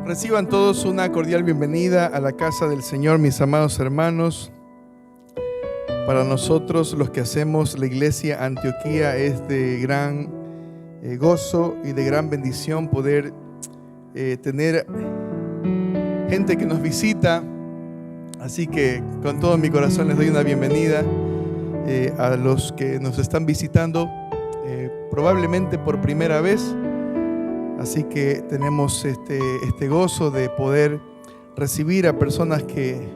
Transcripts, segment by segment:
Reciban todos una cordial bienvenida a la casa del Señor, mis amados hermanos. Para nosotros, los que hacemos la Iglesia Antioquía, es de gran gozo y de gran bendición poder tener gente que nos visita. Así que con todo mi corazón les doy una bienvenida a los que nos están visitando, probablemente por primera vez. Así que tenemos este gozo de poder recibir a personas que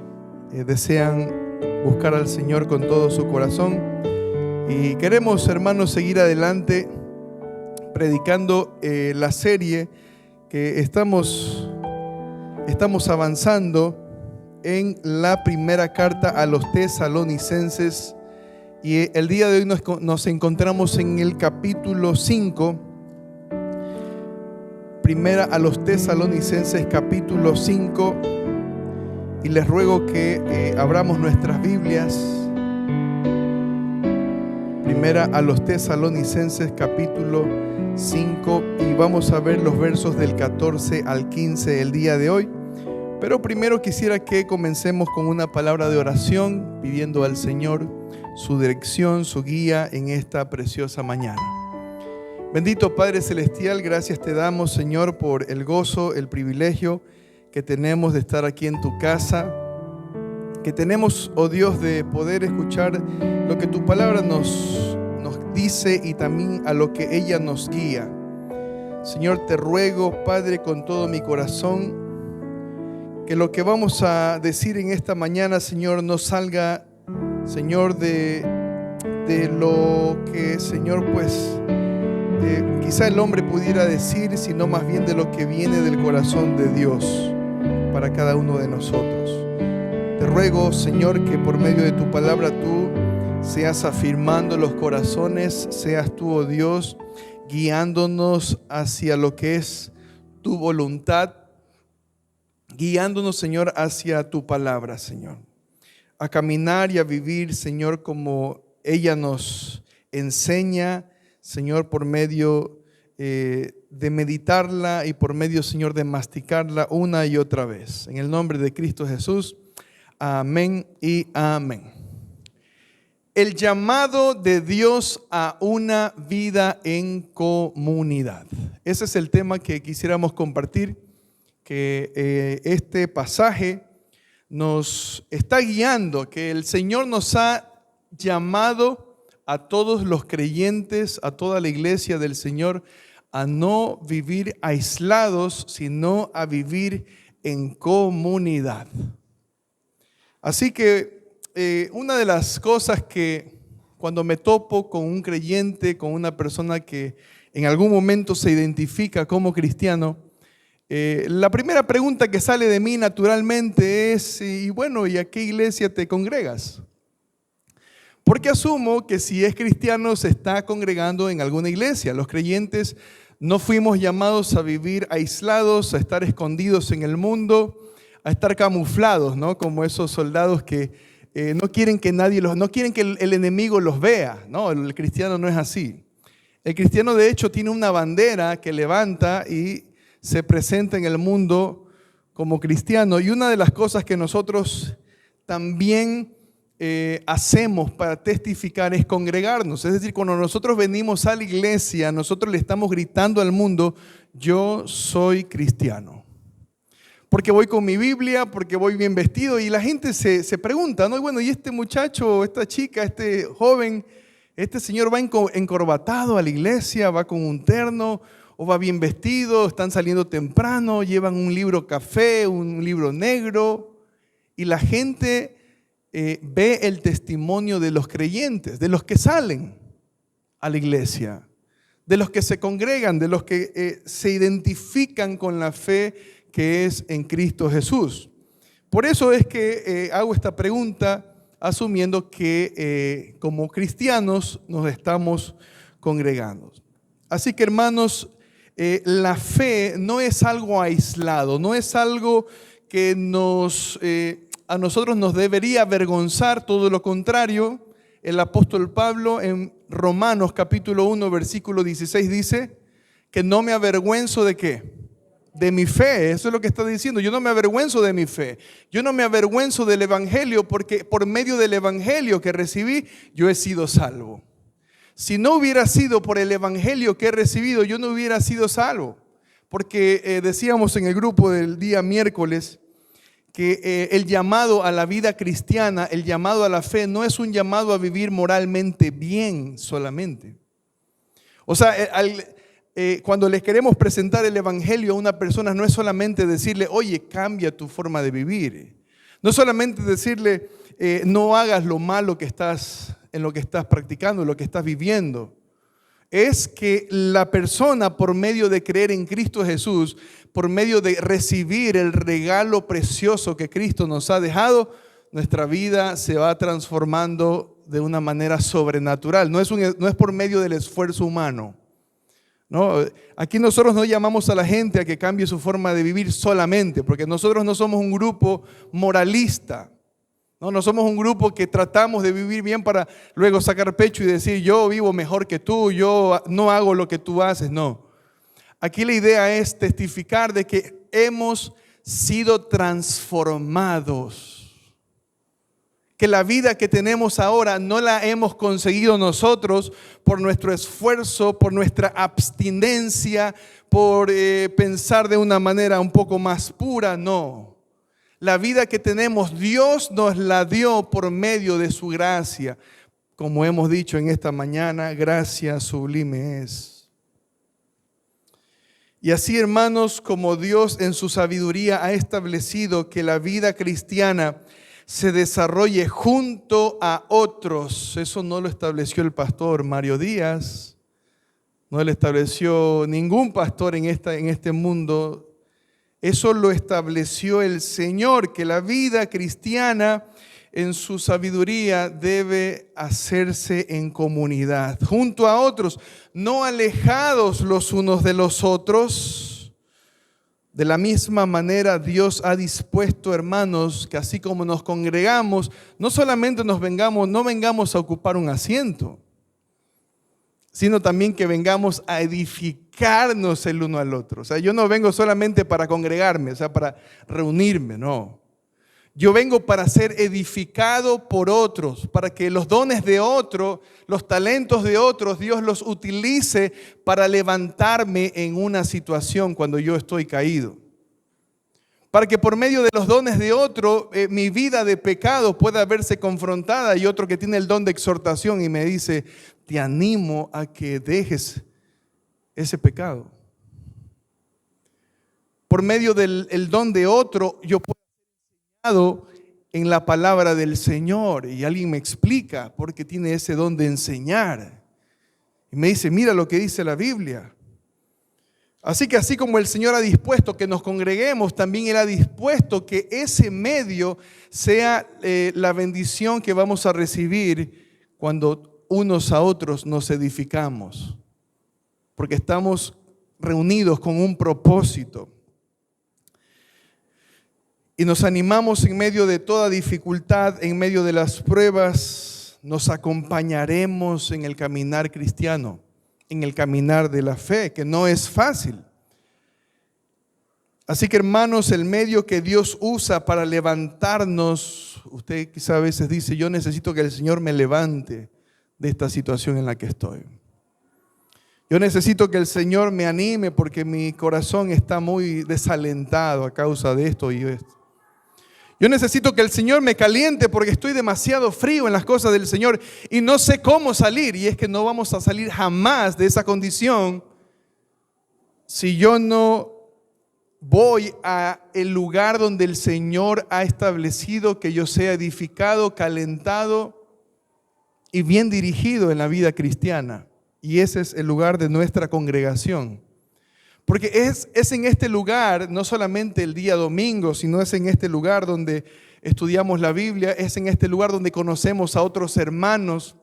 desean buscar al Señor con todo su corazón. Y queremos, hermanos, seguir adelante predicando la serie que estamos avanzando en la primera carta a los tesalonicenses. Y el día de hoy nos encontramos en el capítulo 5. Primera a los tesalonicenses, capítulo 5, y les ruego que abramos nuestras Biblias. Primera a los tesalonicenses, capítulo 5, y vamos a ver los versos del 14 al 15 el día de hoy. Pero primero quisiera que comencemos con una palabra de oración, pidiendo al Señor su dirección, su guía en esta preciosa mañana. Bendito Padre Celestial, gracias te damos, Señor, por el gozo, el privilegio que tenemos de estar aquí en tu casa, que tenemos, oh Dios, de poder escuchar lo que tu palabra nos dice y también a lo que ella nos guía. Señor, te ruego, Padre, con todo mi corazón, que lo que vamos a decir en esta mañana, Señor, no salga, Señor, de lo que, Señor, pues quizá el hombre pudiera decir, sino más bien de lo que viene del corazón de Dios para cada uno de nosotros. Te ruego, Señor, que por medio de tu palabra tú seas afirmando los corazones, seas tú, oh Dios, guiándonos hacia lo que es tu voluntad, guiándonos, Señor, hacia tu palabra, Señor, a caminar y a vivir, Señor, como ella nos enseña, Señor, por medio de meditarla y por medio, Señor, de masticarla una y otra vez. En el nombre de Cristo Jesús, amén y amén. El llamado de Dios a una vida en comunidad. Ese es el tema que quisiéramos compartir, que este pasaje nos está guiando, que el Señor nos ha llamado a todos los creyentes, a toda la iglesia del Señor, a no vivir aislados, sino a vivir en comunidad. Así que una de las cosas que cuando me topo con un creyente, con una persona que en algún momento se identifica como cristiano, la primera pregunta que sale de mí naturalmente es, ¿y a qué iglesia te congregas? Porque asumo que si es cristiano se está congregando en alguna iglesia. Los creyentes no fuimos llamados a vivir aislados, a estar escondidos en el mundo, a estar camuflados, ¿no? Como esos soldados que no quieren que no quieren que el enemigo los vea, ¿no? El cristiano no es así. El cristiano, de hecho, tiene una bandera que levanta y se presenta en el mundo como cristiano. Y una de las cosas que nosotros también hacemos para testificar es congregarnos. Es decir, cuando nosotros venimos a la iglesia, nosotros le estamos gritando al mundo: yo soy cristiano. Porque voy con mi Biblia, porque voy bien vestido, y la gente se pregunta, ¿no? Y este muchacho, esta chica, este joven, este señor va encorbatado a la iglesia, va con un terno, o va bien vestido, están saliendo temprano, llevan un libro café, un libro negro, y la gente ve el testimonio de los creyentes, de los que salen a la iglesia, de los que se congregan, de los que se identifican con la fe que es en Cristo Jesús. Por eso es que hago esta pregunta, asumiendo que como cristianos nos estamos congregando. Así que, hermanos, la fe no es algo aislado, no es algo que a nosotros nos debería avergonzar, todo lo contrario. El apóstol Pablo en Romanos capítulo 1 versículo 16 dice que no me avergüenzo ¿de qué? de mi fe. Eso es lo que está diciendo. Yo no me avergüenzo de mi fe. Yo no me avergüenzo del evangelio, porque por medio del evangelio que recibí, yo he sido salvo. Si no hubiera sido por el evangelio que he recibido, yo no hubiera sido salvo. Porque decíamos en el grupo del día miércoles que el llamado a la vida cristiana, el llamado a la fe, no es un llamado a vivir moralmente bien solamente. O sea, cuando les queremos presentar el evangelio a una persona, no es solamente decirle, oye, cambia tu forma de vivir. No es solamente decirle, no hagas lo malo que en lo que estás practicando, lo que estás viviendo. Es que la persona, por medio de creer en Cristo Jesús, por medio de recibir el regalo precioso que Cristo nos ha dejado, nuestra vida se va transformando de una manera sobrenatural. No es por medio del esfuerzo humano. ¿No? Aquí nosotros no llamamos a la gente a que cambie su forma de vivir solamente, porque nosotros no somos un grupo moralista. No somos un grupo que tratamos de vivir bien para luego sacar pecho y decir, yo vivo mejor que tú, yo no hago lo que tú haces. No. Aquí la idea es testificar de que hemos sido transformados. Que la vida que tenemos ahora no la hemos conseguido nosotros por nuestro esfuerzo, por nuestra abstinencia, por pensar de una manera un poco más pura, no. La vida que tenemos, Dios nos la dio por medio de su gracia. Como hemos dicho en esta mañana, gracia sublime es. Y así, hermanos, como Dios en su sabiduría ha establecido que la vida cristiana se desarrolle junto a otros. Eso no lo estableció el pastor Mario Díaz, no lo estableció ningún pastor en este mundo. Eso lo estableció el Señor, que la vida cristiana en su sabiduría debe hacerse en comunidad, junto a otros, no alejados los unos de los otros. De la misma manera, Dios ha dispuesto, hermanos, que así como nos congregamos, no solamente no vengamos a ocupar un asiento, sino también que vengamos a edificarnos el uno al otro. O sea, yo no vengo solamente para congregarme, o sea, para reunirme, no. Yo vengo para ser edificado por otros, para que los dones de otros, los talentos de otros, Dios los utilice para levantarme en una situación cuando yo estoy caído. Para que por medio de los dones de otro, mi vida de pecado pueda verse confrontada, y otro que tiene el don de exhortación y me dice, te animo a que dejes ese pecado. Por medio del don de otro, yo puedo en la palabra del Señor, y alguien me explica por qué tiene ese don de enseñar y me dice, mira lo que dice la Biblia. Así que así como el Señor ha dispuesto que nos congreguemos, también Él ha dispuesto que ese medio sea la bendición que vamos a recibir cuando unos a otros nos edificamos, porque estamos reunidos con un propósito. Y nos animamos en medio de toda dificultad, en medio de las pruebas, nos acompañaremos en el caminar cristiano, en el caminar de la fe, que no es fácil. Así que, hermanos, el medio que Dios usa para levantarnos, usted quizá a veces dice, yo necesito que el Señor me levante de esta situación en la que estoy. Yo necesito que el Señor me anime porque mi corazón está muy desalentado a causa de esto y esto. Yo necesito que el Señor me caliente porque estoy demasiado frío en las cosas del Señor y no sé cómo salir. Y es que no vamos a salir jamás de esa condición si yo no voy a el lugar donde el Señor ha establecido que yo sea edificado, calentado y bien dirigido en la vida cristiana. Y ese es el lugar de nuestra congregación. Porque es en este lugar, no solamente el día domingo, sino es en este lugar donde estudiamos la Biblia, es en este lugar donde conocemos a otros hermanos,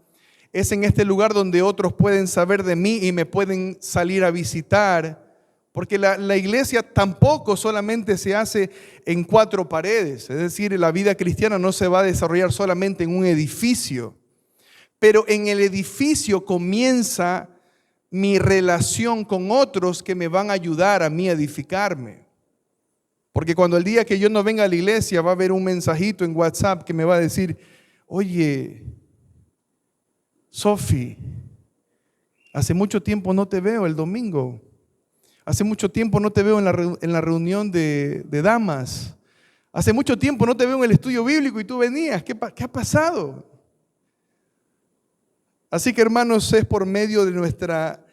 es en este lugar donde otros pueden saber de mí y me pueden salir a visitar. Porque la iglesia tampoco solamente se hace en cuatro paredes, es decir, la vida cristiana no se va a desarrollar solamente en un edificio, pero en el edificio comienza mi relación con otros que me van a ayudar a mí a edificarme. Porque cuando el día que yo no venga a la iglesia va a haber un mensajito en WhatsApp que me va a decir, oye, Sofi, hace mucho tiempo no te veo el domingo. Hace mucho tiempo no te veo en la reunión de damas. Hace mucho tiempo no te veo en el estudio bíblico y tú venías. ¿Qué ha pasado? Así que, hermanos, es por medio de nuestra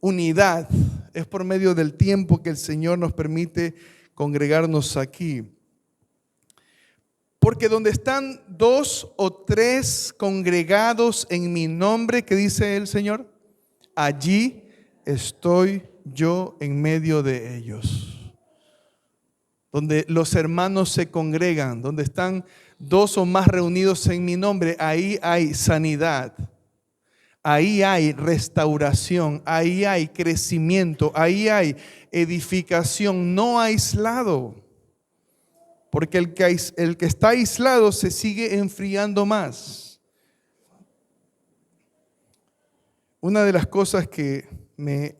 unidad, es por medio del tiempo que el Señor nos permite congregarnos aquí. Porque donde están 2 o 3 congregados en mi nombre, ¿qué dice el Señor? Allí estoy yo en medio de ellos. Donde los hermanos se congregan, donde están 2 o más reunidos en mi nombre, ahí hay sanidad, ahí hay restauración, ahí hay crecimiento, ahí hay edificación, no aislado. Porque el que está aislado se sigue enfriando más. Una de las cosas que me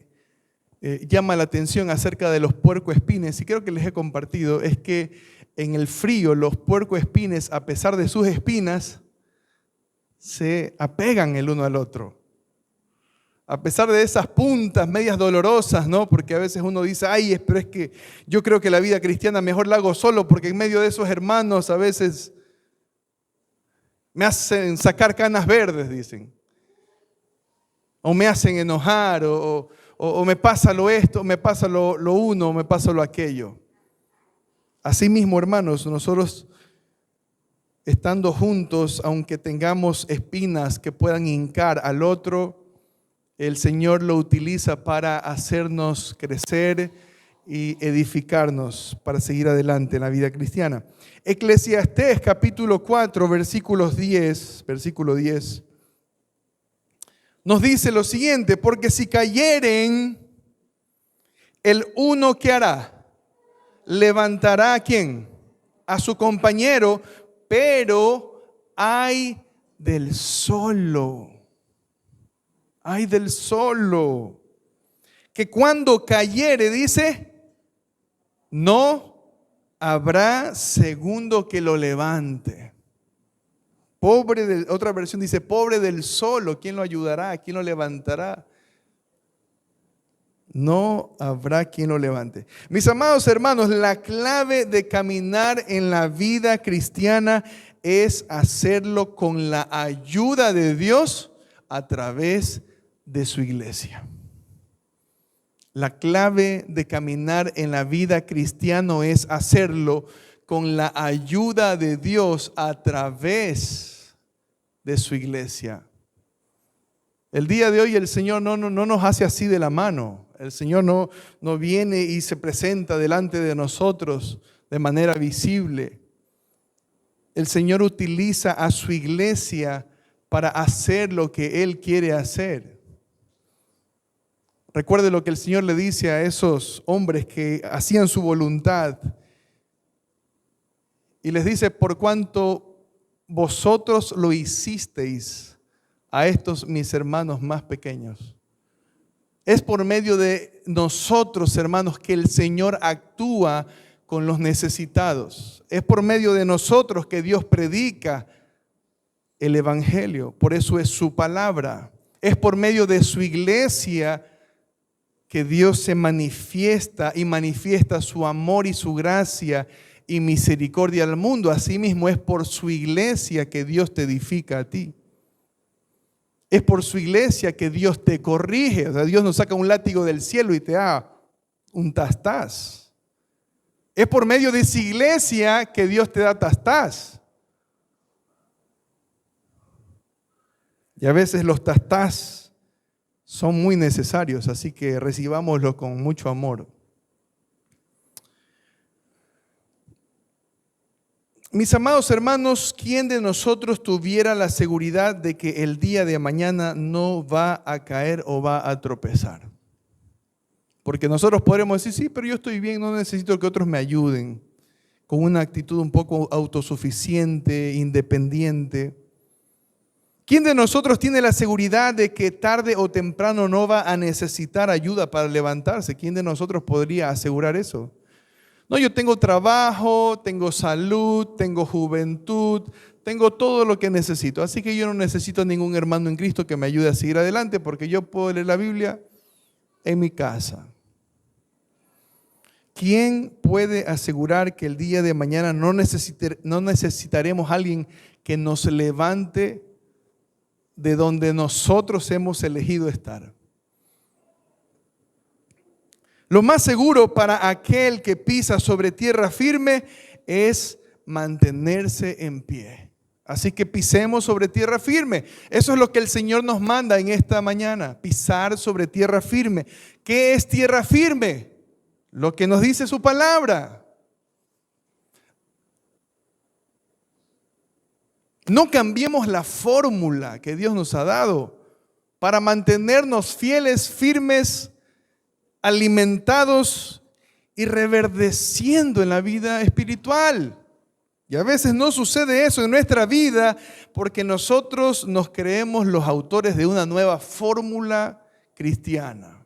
llama la atención acerca de los puercoespines, y creo que les he compartido, es que en el frío los puercoespines, a pesar de sus espinas, se apegan el uno al otro. A pesar de esas puntas medias dolorosas, ¿no? Porque a veces uno dice, ay, pero es que yo creo que la vida cristiana mejor la hago solo, porque en medio de esos hermanos a veces me hacen sacar canas verdes, dicen. O me hacen enojar, o me pasa lo esto, me pasa lo uno, me pasa lo aquello. Así mismo, hermanos, nosotros estando juntos, aunque tengamos espinas que puedan hincar al otro, el Señor lo utiliza para hacernos crecer y edificarnos para seguir adelante en la vida cristiana. Eclesiastés capítulo 4, versículo 10, nos dice lo siguiente: porque si cayeren, el uno ¿qué hará? Levantará ¿a quién? A su compañero, pero ay del solo. Ay del solo, que cuando cayere, dice, no habrá segundo que lo levante. Otra versión dice, pobre del solo, ¿quién lo ayudará? ¿Quién lo levantará? No habrá quien lo levante. Mis amados hermanos, la clave de caminar en la vida cristiana es hacerlo con la ayuda de Dios a través de su iglesia. La clave de caminar en la vida cristiana es hacerlo con la ayuda de Dios a través de su iglesia. El día de hoy el Señor no nos hace así de la mano. El Señor no viene y se presenta delante de nosotros de manera visible. El Señor utiliza a su iglesia para hacer lo que Él quiere hacer. Recuerde lo que el Señor le dice a esos hombres que hacían su voluntad. Y les dice, por cuanto vosotros lo hicisteis a estos mis hermanos más pequeños. Es por medio de nosotros, hermanos, que el Señor actúa con los necesitados. Es por medio de nosotros que Dios predica el Evangelio. Por eso es su palabra. Es por medio de su iglesia que Dios se manifiesta y manifiesta su amor y su gracia y misericordia al mundo. Asimismo es por su iglesia que Dios te edifica a ti. Es por su iglesia que Dios te corrige. O sea, Dios nos saca un látigo del cielo y te da un tastás. Es por medio de su iglesia que Dios te da tastás. Y a veces los tastás son muy necesarios, así que recibámoslos con mucho amor. Mis amados hermanos, ¿quién de nosotros tuviera la seguridad de que el día de mañana no va a caer o va a tropezar? Porque nosotros podremos decir, sí, pero yo estoy bien, no necesito que otros me ayuden, con una actitud un poco autosuficiente, independiente. ¿Quién de nosotros tiene la seguridad de que tarde o temprano no va a necesitar ayuda para levantarse? ¿Quién de nosotros podría asegurar eso? No, yo tengo trabajo, tengo salud, tengo juventud, tengo todo lo que necesito. Así que yo no necesito ningún hermano en Cristo que me ayude a seguir adelante porque yo puedo leer la Biblia en mi casa. ¿Quién puede asegurar que el día de mañana no necesitaremos a alguien que nos levante de donde nosotros hemos elegido estar? Lo más seguro para aquel que pisa sobre tierra firme es mantenerse en pie. Así que pisemos sobre tierra firme. Eso es lo que el Señor nos manda en esta mañana, pisar sobre tierra firme. ¿Qué es tierra firme? Lo que nos dice su palabra. No cambiemos la fórmula que Dios nos ha dado para mantenernos fieles, firmes, alimentados y reverdeciendo en la vida espiritual. Y a veces no sucede eso en nuestra vida porque nosotros nos creemos los autores de una nueva fórmula cristiana.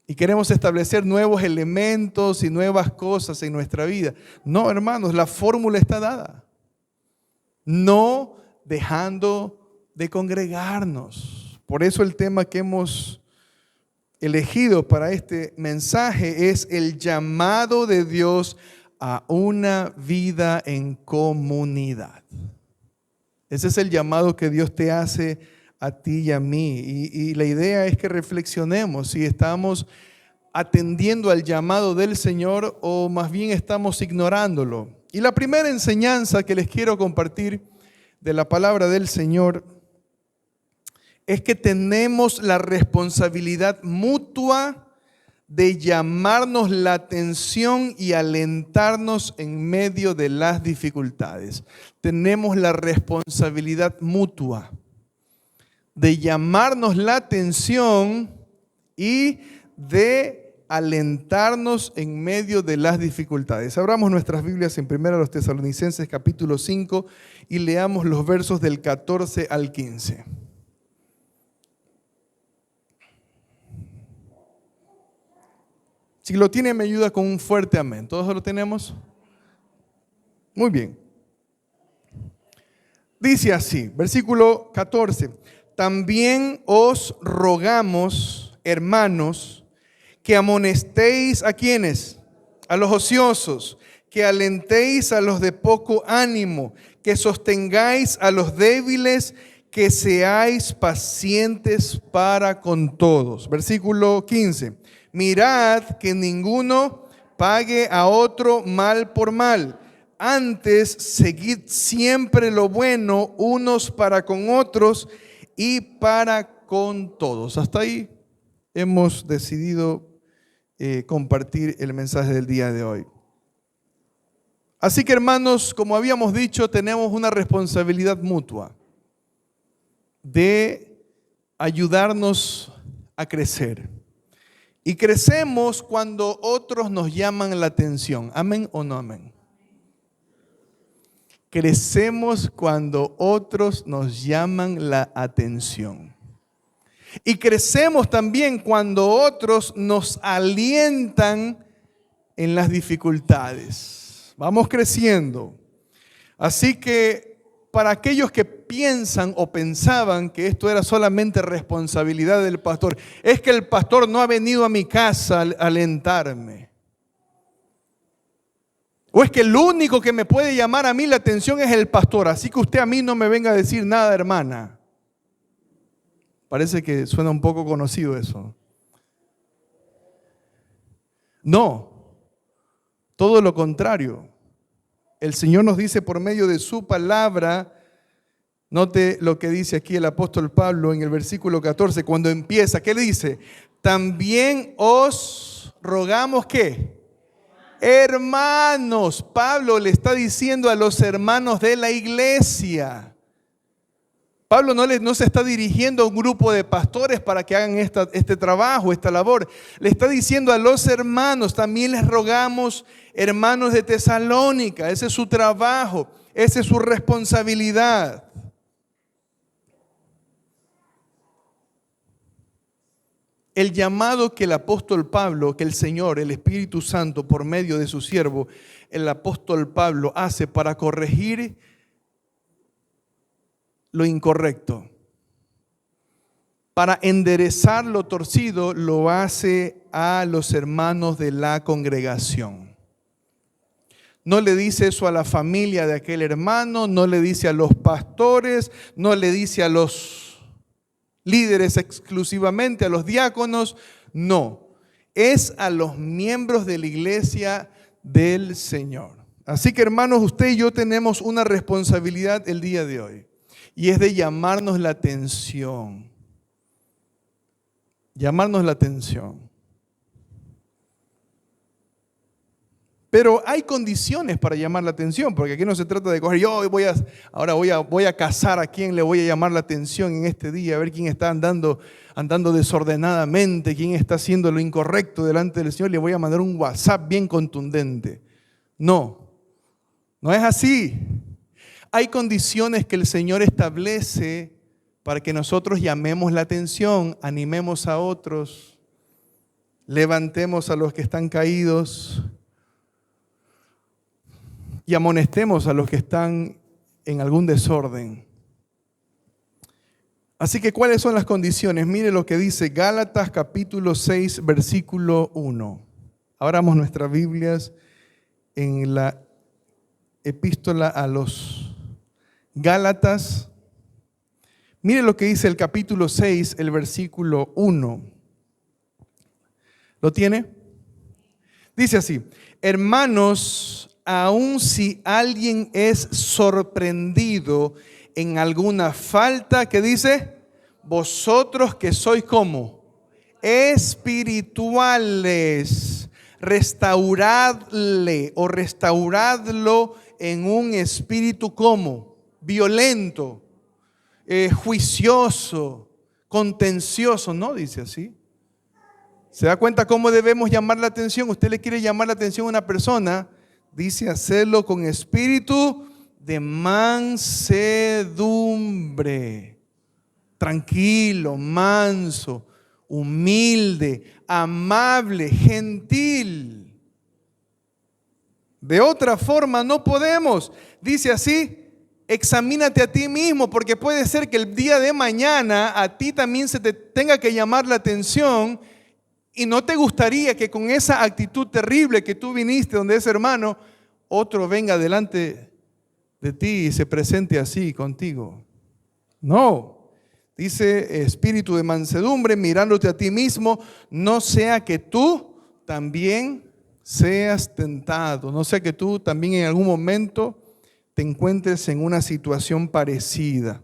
Y queremos establecer nuevos elementos y nuevas cosas en nuestra vida. No, hermanos, la fórmula está dada. No dejando de congregarnos. Por eso el tema que hemos elegido para este mensaje es el llamado de Dios a una vida en comunidad. Ese es el llamado que Dios te hace a ti y a mí. Y la idea es que reflexionemos si estamos atendiendo al llamado del Señor o más bien estamos ignorándolo. Y la primera enseñanza que les quiero compartir de la palabra del Señor es que tenemos la responsabilidad mutua de llamarnos la atención y alentarnos en medio de las dificultades. Tenemos la responsabilidad mutua de llamarnos la atención y de alentarnos en medio de las dificultades. Abramos nuestras Biblias en 1 Tesalonicenses capítulo 5 y leamos los versos del 14 al 15. Si lo tiene, me ayuda con un fuerte amén. ¿Todos lo tenemos? Muy bien. Dice así, versículo 14. También os rogamos, hermanos, que amonestéis a quienes, a los ociosos, que alentéis a los de poco ánimo, que sostengáis a los débiles, que seáis pacientes para con todos. Versículo 15. Mirad que ninguno pague a otro mal por mal. Antes, seguid siempre lo bueno unos para con otros y para con todos. Hasta ahí hemos decidido compartir el mensaje del día de hoy. Así que, hermanos, como habíamos dicho, tenemos una responsabilidad mutua de ayudarnos a crecer. Y crecemos cuando otros nos llaman la atención. ¿Amén o no amén? Crecemos cuando otros nos llaman la atención. Y crecemos también cuando otros nos alientan en las dificultades. Vamos creciendo. Así que para aquellos que piensan o pensaban que esto era solamente responsabilidad del pastor, es que el pastor no ha venido a mi casa a alentarme. O es que el único que me puede llamar a mí la atención es el pastor, así que usted a mí no me venga a decir nada, hermana. Parece que suena un poco conocido eso. No, todo lo contrario. El Señor nos dice por medio de su palabra, note lo que dice aquí el apóstol Pablo en el versículo 14, cuando empieza, ¿qué le dice? También os rogamos, ¿qué? Hermanos. Pablo le está diciendo a los hermanos de la iglesia. Pablo no se está dirigiendo a un grupo de pastores para que hagan este trabajo, esta labor. Le está diciendo a los hermanos, también les rogamos, hermanos de Tesalónica, ese es su trabajo, esa es su responsabilidad. El llamado que el apóstol Pablo, que el Señor, el Espíritu Santo, por medio de su siervo, el apóstol Pablo, hace para corregir lo incorrecto, para enderezar lo torcido, lo hace a los hermanos de la congregación. No le dice eso a la familia de aquel hermano, no le dice a los pastores, no le dice a los líderes exclusivamente, a los diáconos, no. Es a los miembros de la iglesia del Señor. Así que, hermanos, usted y yo tenemos una responsabilidad el día de hoy, y es de llamarnos la atención. Llamarnos la atención. Pero hay condiciones para llamar la atención, porque aquí no se trata de coger, yo voy a cazar a quién le voy a llamar la atención en este día, a ver quién está andando desordenadamente, quién está haciendo lo incorrecto delante del Señor, le voy a mandar un WhatsApp bien contundente. No, no es así. Hay condiciones que el Señor establece para que nosotros llamemos la atención, animemos a otros, levantemos a los que están caídos y amonestemos a los que están en algún desorden. Así que, ¿cuáles son las condiciones? Mire lo que dice Gálatas capítulo 6, versículo 1. Abramos nuestras Biblias en la epístola a los Gálatas. Mire lo que dice el capítulo 6, el versículo 1. ¿Lo tiene? Dice así: hermanos, aun si alguien es sorprendido en alguna falta, ¿qué dice? Vosotros que sois como espirituales, restauradle o restauradlo en un espíritu como violento, juicioso, contencioso, ¿no? Dice así. ¿Se da cuenta cómo debemos llamar la atención? Usted le quiere llamar la atención a una persona, dice hacerlo con espíritu de mansedumbre, tranquilo, manso, humilde, amable, gentil. De otra forma no podemos. Dice así: examínate a ti mismo, porque puede ser que el día de mañana a ti también se te tenga que llamar la atención y no te gustaría que con esa actitud terrible que tú viniste donde ese hermano, otro venga delante de ti y se presente así contigo. No, dice espíritu de mansedumbre, mirándote a ti mismo, no sea que tú también seas tentado, no sea que tú también en algún momento te encuentres en una situación parecida.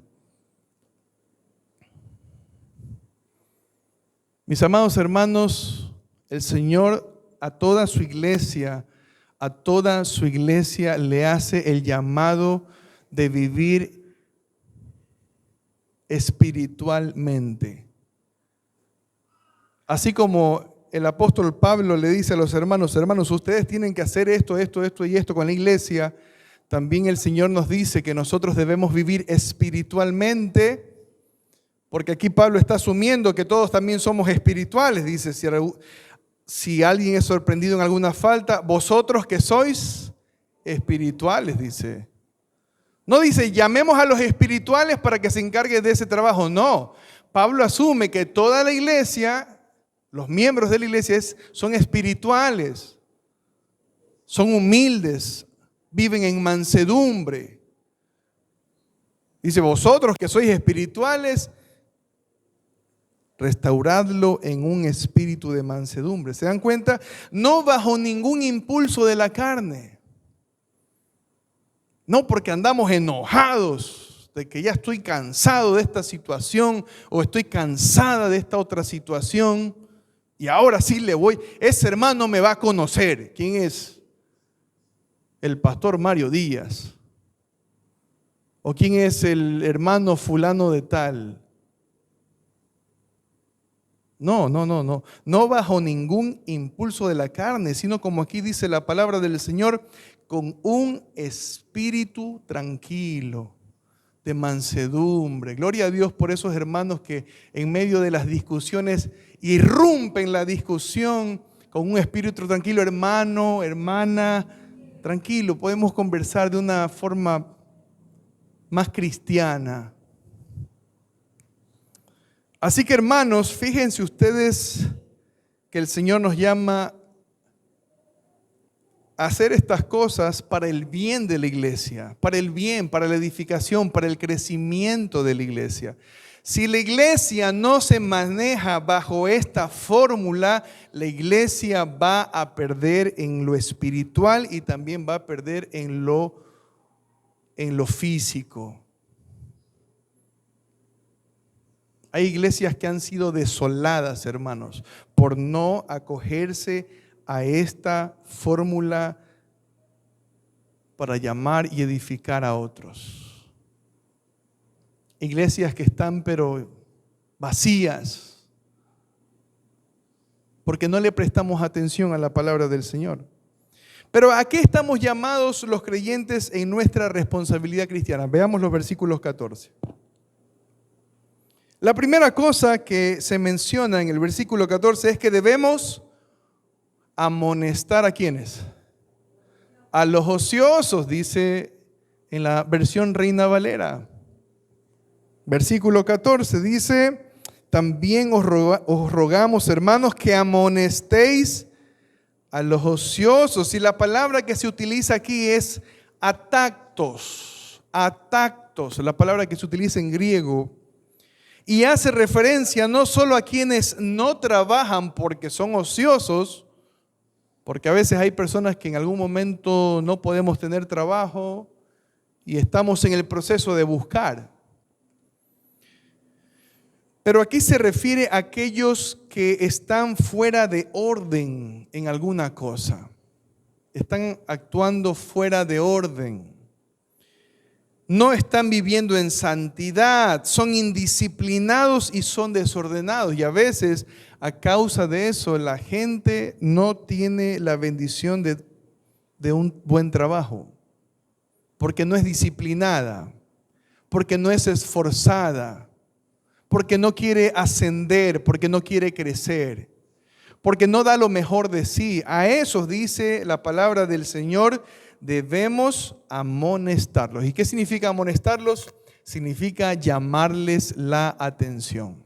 Mis amados hermanos, el Señor a toda su iglesia le hace el llamado de vivir espiritualmente. Así como el apóstol Pablo le dice a los hermanos, ustedes tienen que hacer esto y esto con la iglesia, también el Señor nos dice que nosotros debemos vivir espiritualmente, porque aquí Pablo está asumiendo que todos también somos espirituales. Dice, si alguien es sorprendido en alguna falta, vosotros que sois espirituales, dice. No dice, llamemos a los espirituales para que se encarguen de ese trabajo. No, Pablo asume que toda la iglesia, los miembros de la iglesia son espirituales, son humildes, viven en mansedumbre. Dice, vosotros que sois espirituales, restauradlo en un espíritu de mansedumbre. ¿Se dan cuenta? No bajo ningún impulso de la carne. No porque andamos enojados de que ya estoy cansado de esta situación o estoy cansada de esta otra situación y ahora sí ese hermano me va a conocer. ¿Quién es? El pastor Mario Díaz. ¿O quién es el hermano fulano de tal? No bajo ningún impulso de la carne, sino como aquí dice la palabra del Señor, con un espíritu tranquilo, de mansedumbre. Gloria a Dios por esos hermanos que en medio de las discusiones irrumpen la discusión con un espíritu tranquilo, hermano, hermana, tranquilo, podemos conversar de una forma más cristiana. Así que, hermanos, fíjense ustedes que el Señor nos llama a hacer estas cosas para el bien de la iglesia, para el bien, para la edificación, para el crecimiento de la iglesia. Si la iglesia no se maneja bajo esta fórmula, la iglesia va a perder en lo espiritual y también va a perder en lo físico. Hay iglesias que han sido desoladas, hermanos, por no acogerse a esta fórmula para llamar y edificar a otros. Iglesias que están pero vacías, porque no le prestamos atención a la palabra del Señor. Pero ¿a qué estamos llamados los creyentes en nuestra responsabilidad cristiana? Veamos los versículos 14. La primera cosa que se menciona en el versículo 14 es que debemos amonestar ¿a quiénes? A los ociosos, dice en la versión Reina Valera. Versículo 14 dice, también os rogamos, hermanos, que amonestéis a los ociosos. Y la palabra que se utiliza aquí es atactos, la palabra que se utiliza en griego. Y hace referencia no solo a quienes no trabajan porque son ociosos, porque a veces hay personas que en algún momento no podemos tener trabajo y estamos en el proceso de buscar. Pero aquí se refiere a aquellos que están fuera de orden en alguna cosa. Están actuando fuera de orden. No están viviendo en santidad, son indisciplinados y son desordenados. Y a veces, a causa de eso, la gente no tiene la bendición de un buen trabajo, porque no es disciplinada, porque no es esforzada, porque no quiere ascender, porque no quiere crecer, porque no da lo mejor de sí. A esos, dice la palabra del Señor, debemos amonestarlos. ¿Y qué significa amonestarlos? Significa llamarles la atención,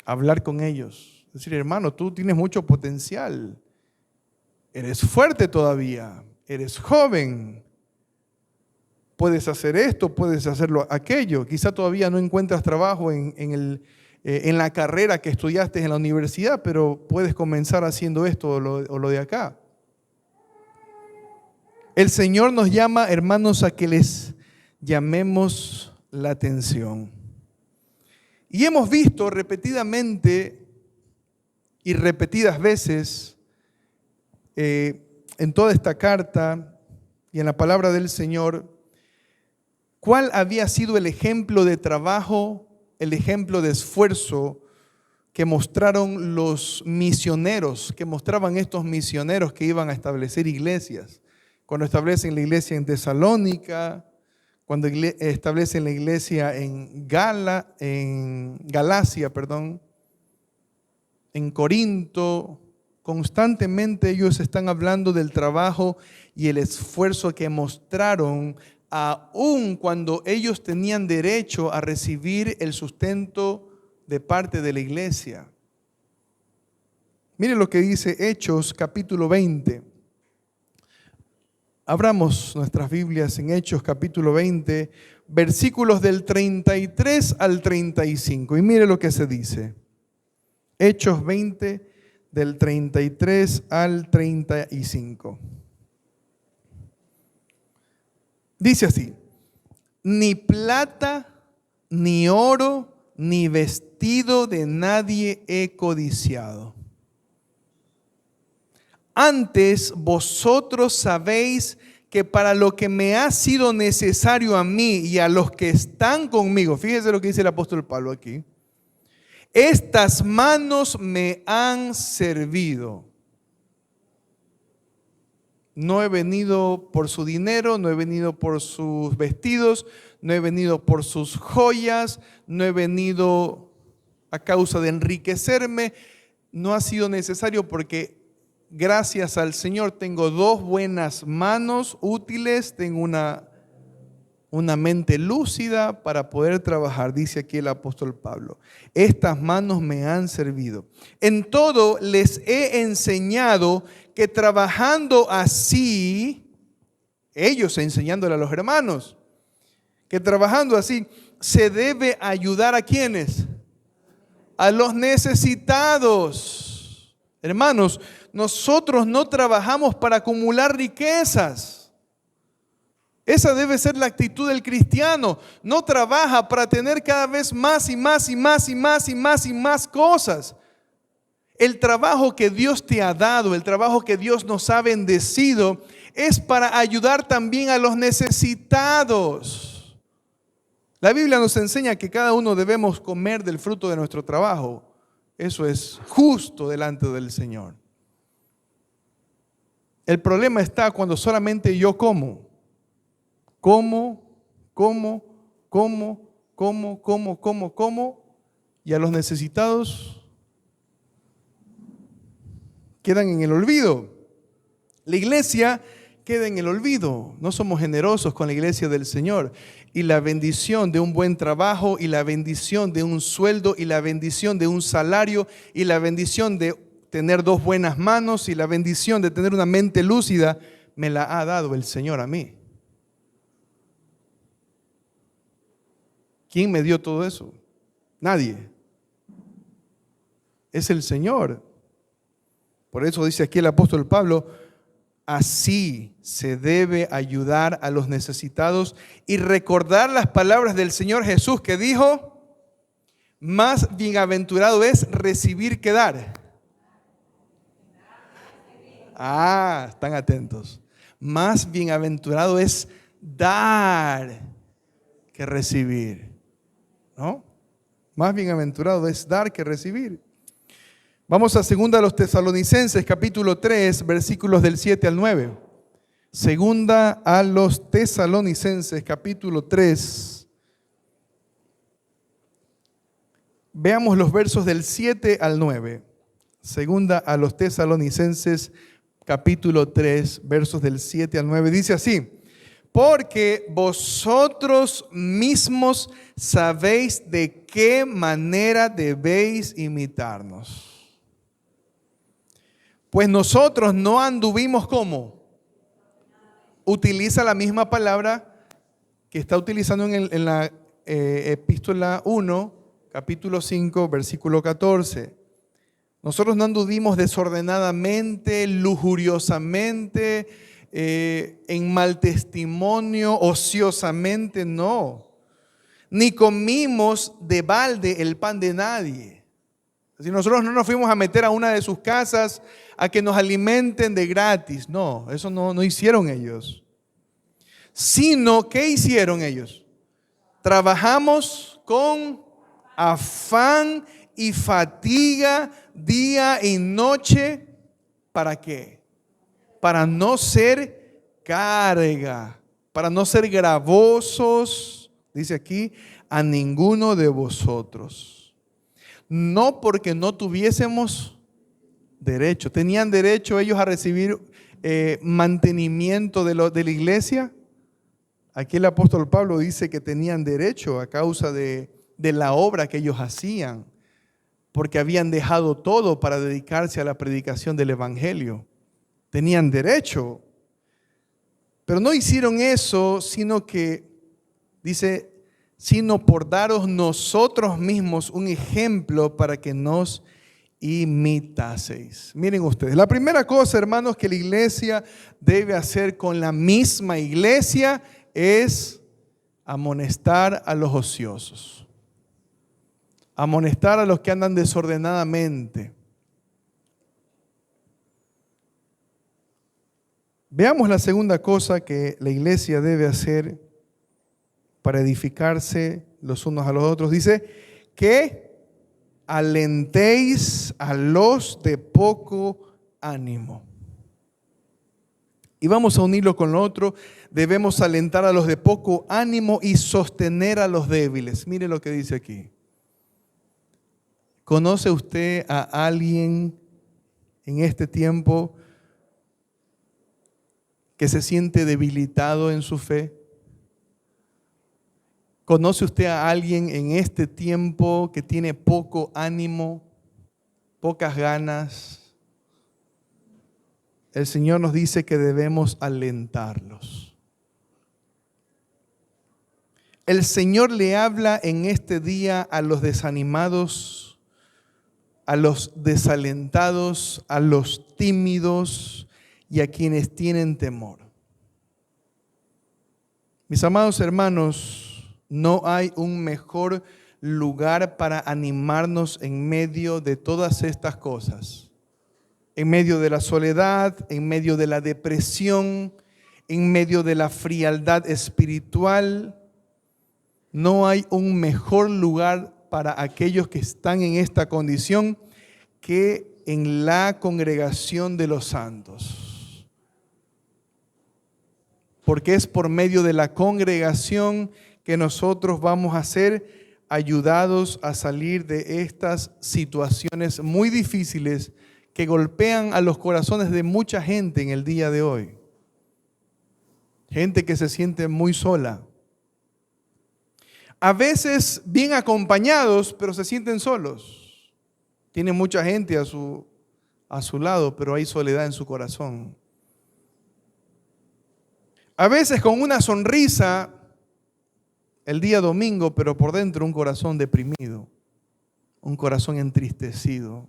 hablar con ellos, decir, hermano, tú tienes mucho potencial, eres fuerte todavía, eres joven, puedes hacer esto, puedes hacerlo aquello. Quizá todavía no encuentras trabajo en la carrera que estudiaste en la universidad, pero puedes comenzar haciendo esto o lo de acá. El Señor nos llama, hermanos, a que les llamemos la atención. Y hemos visto repetidamente y repetidas veces en toda esta carta y en la palabra del Señor, ¿cuál había sido el ejemplo de trabajo, el ejemplo de esfuerzo que mostraron los misioneros, que mostraban estos misioneros que iban a establecer iglesias? Cuando establecen la iglesia en Tesalónica, cuando establecen la iglesia en Galacia, en Corinto, constantemente ellos están hablando del trabajo y el esfuerzo que mostraron aun cuando ellos tenían derecho a recibir el sustento de parte de la iglesia. Mire lo que dice Hechos capítulo 20. Abramos nuestras Biblias en Hechos capítulo 20, versículos del 33 al 35. Y mire lo que se dice. Hechos 20, del 33 al 35. Dice así: ni plata, ni oro, ni vestido de nadie he codiciado. Antes vosotros sabéis que para lo que me ha sido necesario a mí y a los que están conmigo, fíjese lo que dice el apóstol Pablo aquí, estas manos me han servido. No he venido por su dinero, no he venido por sus vestidos, no he venido por sus joyas, no he venido a causa de enriquecerme. no ha sido necesario porque gracias al Señor tengo dos buenas manos útiles, tengo una mente lúcida para poder trabajar, dice aquí el apóstol Pablo. Estas manos me han servido. En todo les he enseñado que trabajando así, ellos enseñándole a los hermanos, que trabajando así se debe ayudar a ¿quiénes? A los necesitados. Hermanos, nosotros no trabajamos para acumular riquezas. Esa debe ser la actitud del cristiano. No trabaja para tener cada vez más y más y más y más y más y más cosas. El trabajo que Dios te ha dado, el trabajo que Dios nos ha bendecido, es para ayudar también a los necesitados. La Biblia nos enseña que cada uno debemos comer del fruto de nuestro trabajo. Eso es justo delante del Señor. El problema está cuando solamente yo como, y a los necesitados quedan en el olvido. La iglesia queda en el olvido. No somos generosos con la iglesia del Señor. Y la bendición de un buen trabajo, y la bendición de un sueldo, y la bendición de un salario, y la bendición de tener dos buenas manos, y la bendición de tener una mente lúcida, me la ha dado el Señor a mí. ¿Quién me dio todo eso? Nadie. Es el Señor. Por eso dice aquí el apóstol Pablo, así se debe ayudar a los necesitados y recordar las palabras del Señor Jesús que dijo, más bienaventurado es recibir que dar. Están atentos. Más bienaventurado es dar que recibir. ¿No? Más bienaventurado es dar que recibir. Vamos a 2 a los Tesalonicenses, capítulo 3, versículos del 7 al 9. 2 a los Tesalonicenses, capítulo 3. Veamos los versos del 7 al 9. 2 a los Tesalonicenses, capítulo 3, versos del 7 al 9. Dice así: porque vosotros mismos sabéis de qué manera debéis imitarnos. Pues nosotros no anduvimos como. Utiliza la misma palabra que está utilizando en la epístola 1, capítulo 5, versículo 14. Nosotros no anduvimos desordenadamente, lujuriosamente, en mal testimonio, ociosamente, no. Ni comimos de balde el pan de nadie. Si nosotros no nos fuimos a meter a una de sus casas a que nos alimenten de gratis. No, eso no hicieron ellos. Sino, ¿qué hicieron ellos? Trabajamos con afán y fatiga día y noche. ¿Para qué? Para no ser carga, para no ser gravosos, dice aquí, a ninguno de vosotros. No porque no tuviésemos derecho. ¿Tenían derecho ellos a recibir mantenimiento de la iglesia? Aquí el apóstol Pablo dice que tenían derecho a causa de la obra que ellos hacían, porque habían dejado todo para dedicarse a la predicación del evangelio. Tenían derecho, pero no hicieron eso, sino que, dice, sino por daros nosotros mismos un ejemplo para que nos imitaseis. Miren ustedes, la primera cosa, hermanos, que la iglesia debe hacer con la misma iglesia es amonestar a los ociosos, amonestar a los que andan desordenadamente. Veamos la segunda cosa que la iglesia debe hacer para edificarse los unos a los otros. Dice que alentéis a los de poco ánimo. Y vamos a unirlo con lo otro. Debemos alentar a los de poco ánimo y sostener a los débiles. Mire lo que dice aquí. ¿Conoce usted a alguien en este tiempo que se siente debilitado en su fe? ¿Conoce usted a alguien en este tiempo que tiene poco ánimo, pocas ganas? El Señor nos dice que debemos alentarlos. El Señor le habla en este día a los desanimados, a los desalentados, a los tímidos y a quienes tienen temor. Mis amados hermanos, no hay un mejor lugar para animarnos en medio de todas estas cosas. En medio de la soledad, en medio de la depresión, en medio de la frialdad espiritual. No hay un mejor lugar para aquellos que están en esta condición que en la congregación de los santos. Porque es por medio de la congregación que nosotros vamos a ser ayudados a salir de estas situaciones muy difíciles que golpean a los corazones de mucha gente en el día de hoy. Gente que se siente muy sola. A veces bien acompañados, pero se sienten solos. Tienen mucha gente a su lado, pero hay soledad en su corazón. A veces con una sonrisa el día domingo, pero por dentro un corazón deprimido, un corazón entristecido.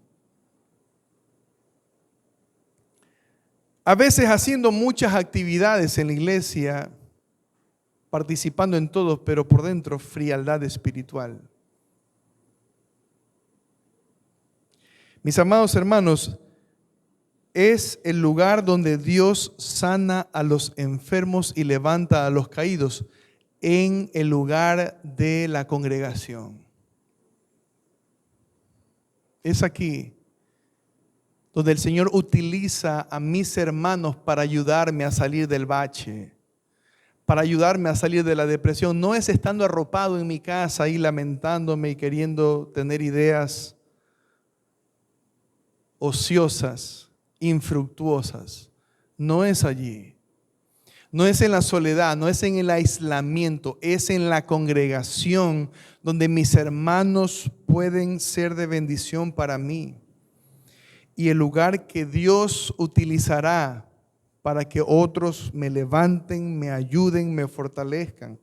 A veces haciendo muchas actividades en la iglesia, participando en todo, pero por dentro frialdad espiritual. Mis amados hermanos, es el lugar donde Dios sana a los enfermos y levanta a los caídos, en el lugar de la congregación. Es aquí donde el Señor utiliza a mis hermanos para ayudarme a salir del bache, para ayudarme a salir de la depresión. No es estando arropado en mi casa ahí lamentándome y queriendo tener ideas ociosas, infructuosas. No es allí. No es en la soledad, no es en el aislamiento, es en la congregación donde mis hermanos pueden ser de bendición para mí. Y el lugar que Dios utilizará para que otros me levanten, me ayuden, me fortalezcan.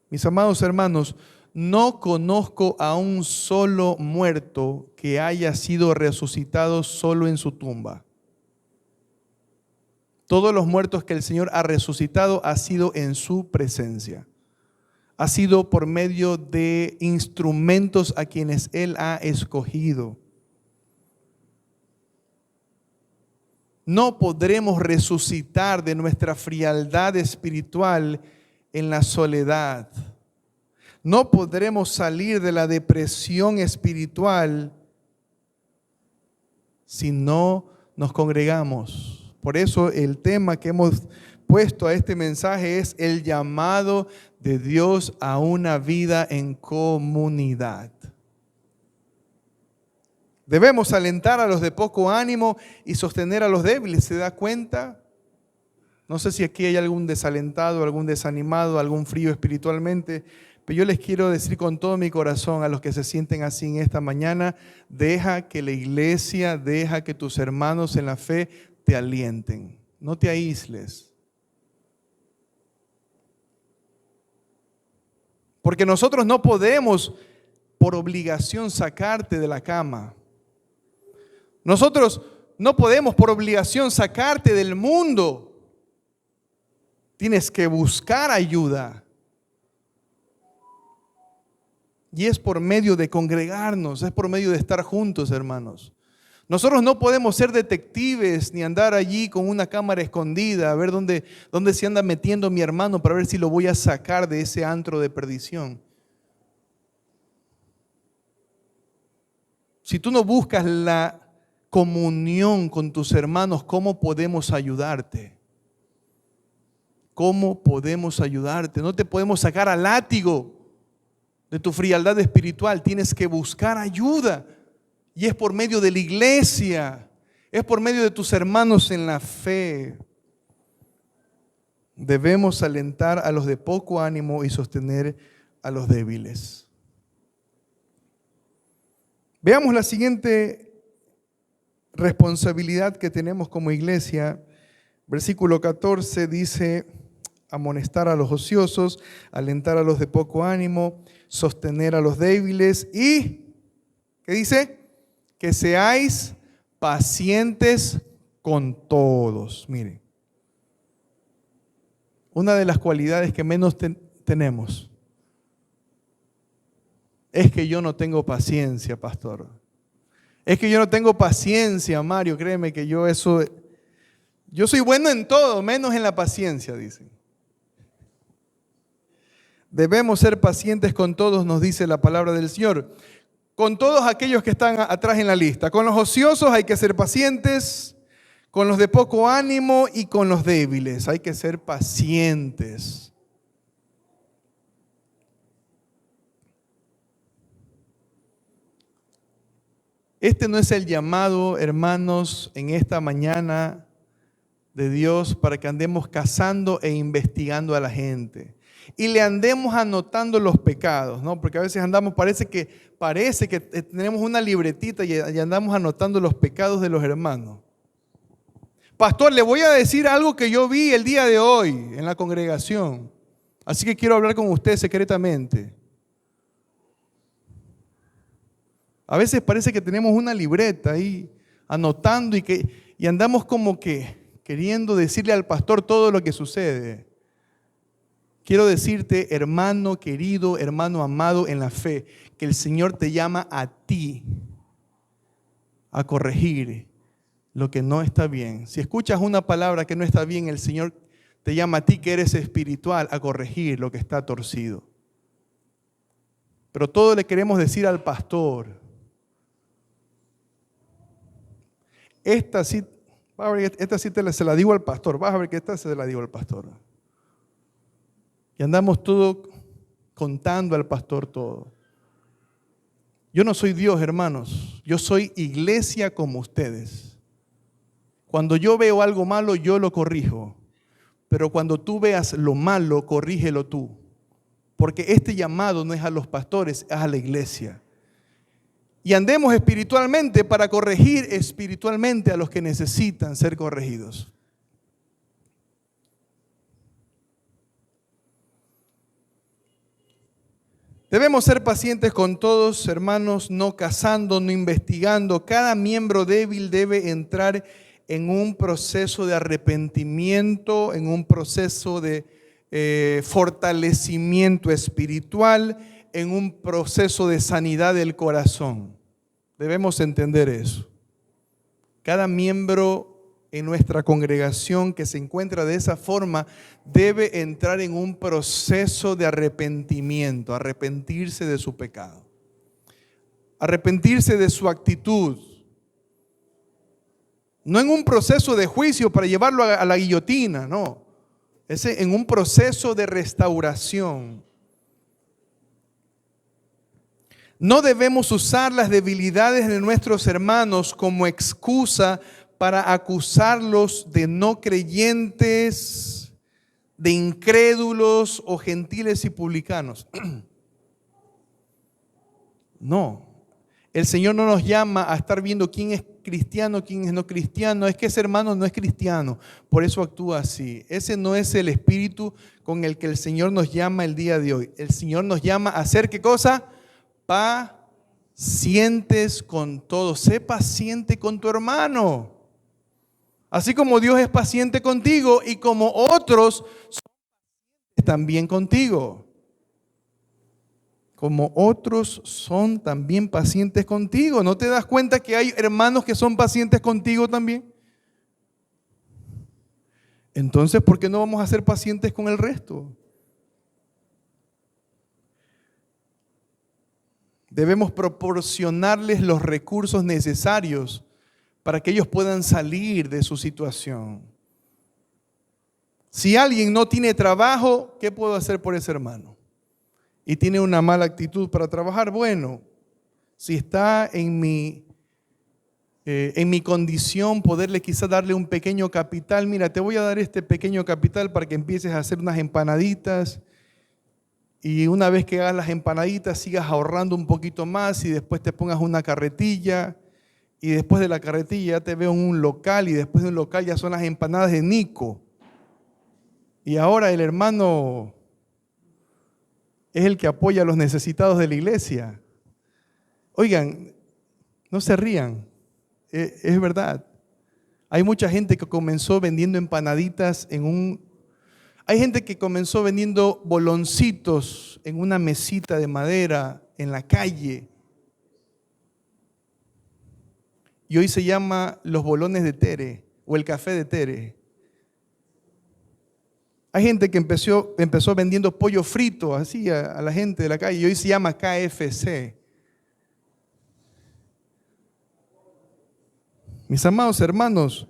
Mis amados hermanos, no conozco a un solo muerto que haya sido resucitado solo en su tumba. Todos los muertos que el Señor ha resucitado ha sido en su presencia. Ha sido por medio de instrumentos a quienes Él ha escogido. No podremos resucitar de nuestra frialdad espiritual en la soledad. No podremos salir de la depresión espiritual si no nos congregamos. Por eso el tema que hemos puesto a este mensaje es el llamado de Dios a una vida en comunidad. Debemos alentar a los de poco ánimo y sostener a los débiles. ¿Se da cuenta? No sé si aquí hay algún desalentado, algún desanimado, algún frío espiritualmente, pero yo les quiero decir con todo mi corazón a los que se sienten así en esta mañana, deja que la iglesia, deja que tus hermanos en la fe te alienten. No te aísles. Porque nosotros no podemos por obligación sacarte de la cama. Nosotros no podemos por obligación sacarte del mundo. Tienes que buscar ayuda. Y es por medio de congregarnos, es por medio de estar juntos, hermanos. Nosotros no podemos ser detectives ni andar allí con una cámara escondida, a ver dónde se anda metiendo mi hermano para ver si lo voy a sacar de ese antro de perdición. Si tú no buscas la comunión con tus hermanos, ¿cómo podemos ayudarte? ¿Cómo podemos ayudarte? No te podemos sacar al látigo. de tu frialdad espiritual. Tienes que buscar ayuda. Y es por medio de la iglesia. Es por medio de tus hermanos en la fe. Debemos alentar a los de poco ánimo y sostener a los débiles. Veamos la siguiente responsabilidad que tenemos como iglesia. Versículo 14 dice: amonestar a los ociosos, alentar a los de poco ánimo, sostener a los débiles y, ¿qué dice? Que seáis pacientes con todos. Miren, una de las cualidades que menos tenemos es que yo no tengo paciencia, pastor. Es que yo no tengo paciencia, Mario, créeme que yo soy bueno en todo, menos en la paciencia, dicen. Debemos ser pacientes con todos, nos dice la palabra del Señor. Con todos aquellos que están atrás en la lista. Con los ociosos hay que ser pacientes, con los de poco ánimo y con los débiles. Hay que ser pacientes. Este no es el llamado, hermanos, en esta mañana de Dios para que andemos cazando e investigando a la gente. Y le andemos anotando los pecados, ¿no? Porque a veces andamos, parece que tenemos una libretita y andamos anotando los pecados de los hermanos. Pastor, le voy a decir algo que yo vi el día de hoy en la congregación. Así que quiero hablar con usted secretamente. A veces parece que tenemos una libreta ahí anotando y andamos como que queriendo decirle al pastor todo lo que sucede. Quiero decirte, hermano querido, hermano amado en la fe, que el Señor te llama a ti a corregir lo que no está bien. Si escuchas una palabra que no está bien, el Señor te llama a ti que eres espiritual a corregir lo que está torcido. Pero todo le queremos decir al pastor. Esta sí se la digo al pastor. Vas a ver que esta se la digo al pastor. Y andamos todo contando al pastor todo. Yo no soy Dios, hermanos. Yo soy iglesia como ustedes. Cuando yo veo algo malo, yo lo corrijo. Pero cuando tú veas lo malo, corrígelo tú. Porque este llamado no es a los pastores, es a la iglesia. Y andemos espiritualmente para corregir espiritualmente a los que necesitan ser corregidos. Debemos ser pacientes con todos, hermanos, no cazando, no investigando. Cada miembro débil debe entrar en un proceso de arrepentimiento, en un proceso de fortalecimiento espiritual, en un proceso de sanidad del corazón. Debemos entender eso. Cada miembro en nuestra congregación que se encuentra de esa forma debe entrar en un proceso de arrepentimiento, arrepentirse de su pecado, arrepentirse de su actitud, no en un proceso de juicio para llevarlo a la guillotina, no, es en un proceso de restauración. No debemos usar las debilidades de nuestros hermanos como excusa para acusarlos de no creyentes, de incrédulos o gentiles y publicanos. No, el Señor no nos llama a estar viendo quién es cristiano, quién es no cristiano. Es que ese hermano no es cristiano, por eso actúa así. Ese no es el espíritu con el que el Señor nos llama el día de hoy. El Señor nos llama a hacer ¿qué cosa? Pacientes con todos. Sé paciente con tu hermano. Así como Dios es paciente contigo y como otros son pacientes también contigo. Como otros son también pacientes contigo. ¿No te das cuenta que hay hermanos que son pacientes contigo también? Entonces, ¿por qué no vamos a ser pacientes con el resto? Debemos proporcionarles los recursos necesarios para que ellos puedan salir de su situación. Si alguien no tiene trabajo, ¿qué puedo hacer por ese hermano? y tiene una mala actitud para trabajar, bueno, si está en mi condición poderle quizá darle un pequeño capital, mira, te voy a dar este pequeño capital para que empieces a hacer unas empanaditas y una vez que hagas las empanaditas sigas ahorrando un poquito más y después te pongas una carretilla y después de la carretilla ya te veo en un local y después de un local ya son las empanadas de Nico. Y ahora el hermano es el que apoya a los necesitados de la iglesia. Oigan, no se rían, es verdad. Hay mucha gente que comenzó vendiendo empanaditas Hay gente que comenzó vendiendo boloncitos en una mesita de madera en la calle. Y hoy se llama los bolones de Tere o el café de Tere. Hay gente que empezó vendiendo pollo frito así a la gente de la calle y hoy se llama KFC. Mis amados hermanos,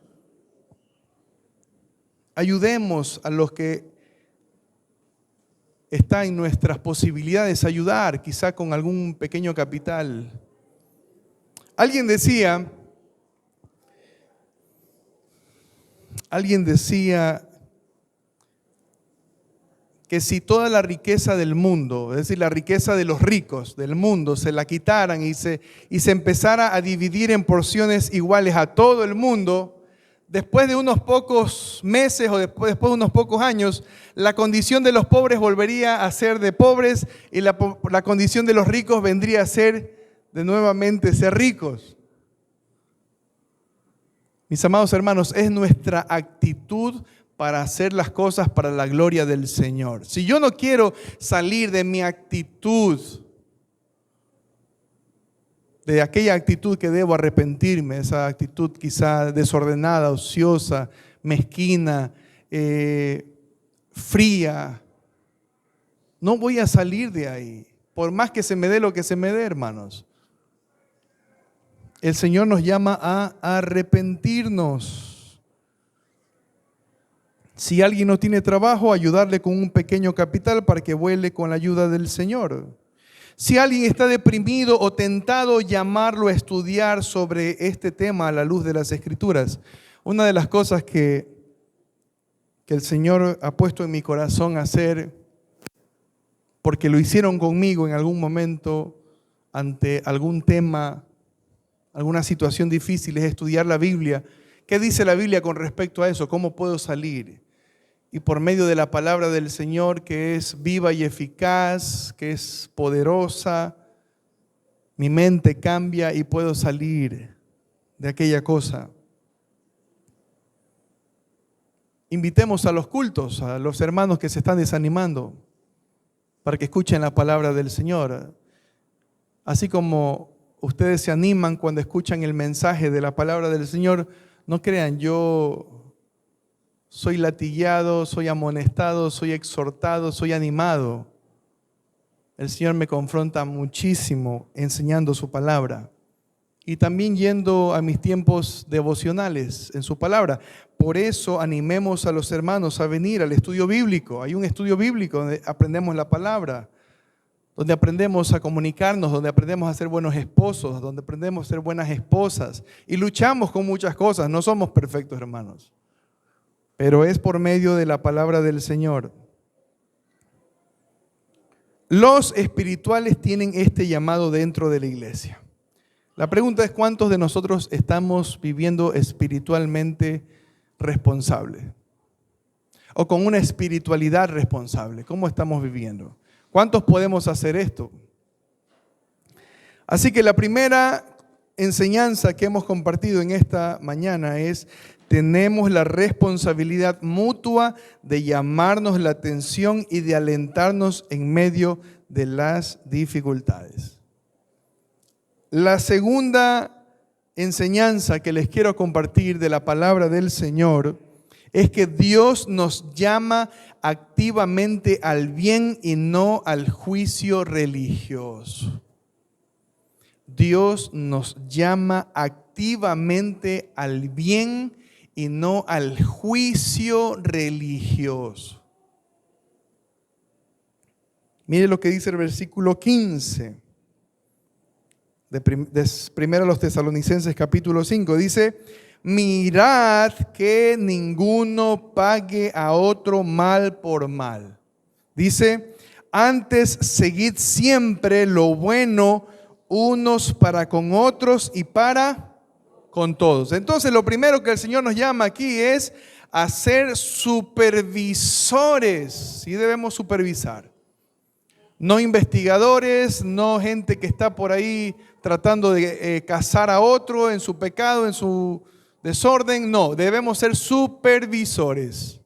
ayudemos a los que está en nuestras posibilidades ayudar, quizá con algún pequeño capital. Alguien decía que si toda la riqueza del mundo, es decir, la riqueza de los ricos del mundo, se la quitaran y se empezara a dividir en porciones iguales a todo el mundo, después de unos pocos meses o después de unos pocos años, la condición de los pobres volvería a ser de pobres y la condición de los ricos vendría a ser de nuevamente ser ricos. Mis amados hermanos, es nuestra actitud para hacer las cosas para la gloria del Señor. Si yo no quiero salir de mi actitud, de aquella actitud que debo arrepentirme, esa actitud quizá desordenada, ociosa, mezquina, fría, no voy a salir de ahí, por más que se me dé lo que se me dé, hermanos. El Señor nos llama a arrepentirnos. Si alguien no tiene trabajo, ayudarle con un pequeño capital para que vuele con la ayuda del Señor. Si alguien está deprimido o tentado, llamarlo a estudiar sobre este tema a la luz de las Escrituras. Una de las cosas que el Señor ha puesto en mi corazón hacer, porque lo hicieron conmigo en algún momento ante algún tema, alguna situación difícil, es estudiar la Biblia. ¿Qué dice la Biblia con respecto a eso? ¿Cómo puedo salir? Y por medio de la palabra del Señor, que es viva y eficaz, que es poderosa, mi mente cambia y puedo salir de aquella cosa. Invitemos a los cultos, a los hermanos que se están desanimando, para que escuchen la palabra del Señor. Así como ustedes se animan cuando escuchan el mensaje de la palabra del Señor, no crean, yo soy latillado, soy amonestado, soy exhortado, soy animado. El Señor me confronta muchísimo enseñando su palabra y también yendo a mis tiempos devocionales en su palabra. Por eso animemos a los hermanos a venir al estudio bíblico. Hay un estudio bíblico donde aprendemos la palabra, donde aprendemos a comunicarnos, donde aprendemos a ser buenos esposos, donde aprendemos a ser buenas esposas y luchamos con muchas cosas. No somos perfectos, hermanos, pero es por medio de la palabra del Señor. Los espirituales tienen este llamado dentro de la iglesia. La pregunta es: ¿cuántos de nosotros estamos viviendo espiritualmente responsables? O con una espiritualidad responsable. ¿Cómo estamos viviendo? ¿Cuántos podemos hacer esto? Así que la primera enseñanza que hemos compartido en esta mañana es: tenemos la responsabilidad mutua de llamarnos la atención y de alentarnos en medio de las dificultades. La segunda enseñanza que les quiero compartir de la palabra del Señor es que Dios nos llama activamente al bien y no al juicio religioso. Dios nos llama activamente al bien y no al juicio religioso. Mire lo que dice el versículo 15 de primero a los Tesalonicenses capítulo 5. Dice: mirad que ninguno pague a otro mal por mal. Dice: antes seguid siempre lo bueno unos para con otros y para con todos. Entonces lo primero que el Señor nos llama aquí es a ser supervisores. Sí, debemos supervisar. No investigadores, no gente que está por ahí tratando de cazar a otro en su pecado, en su desorden. No, debemos ser supervisores.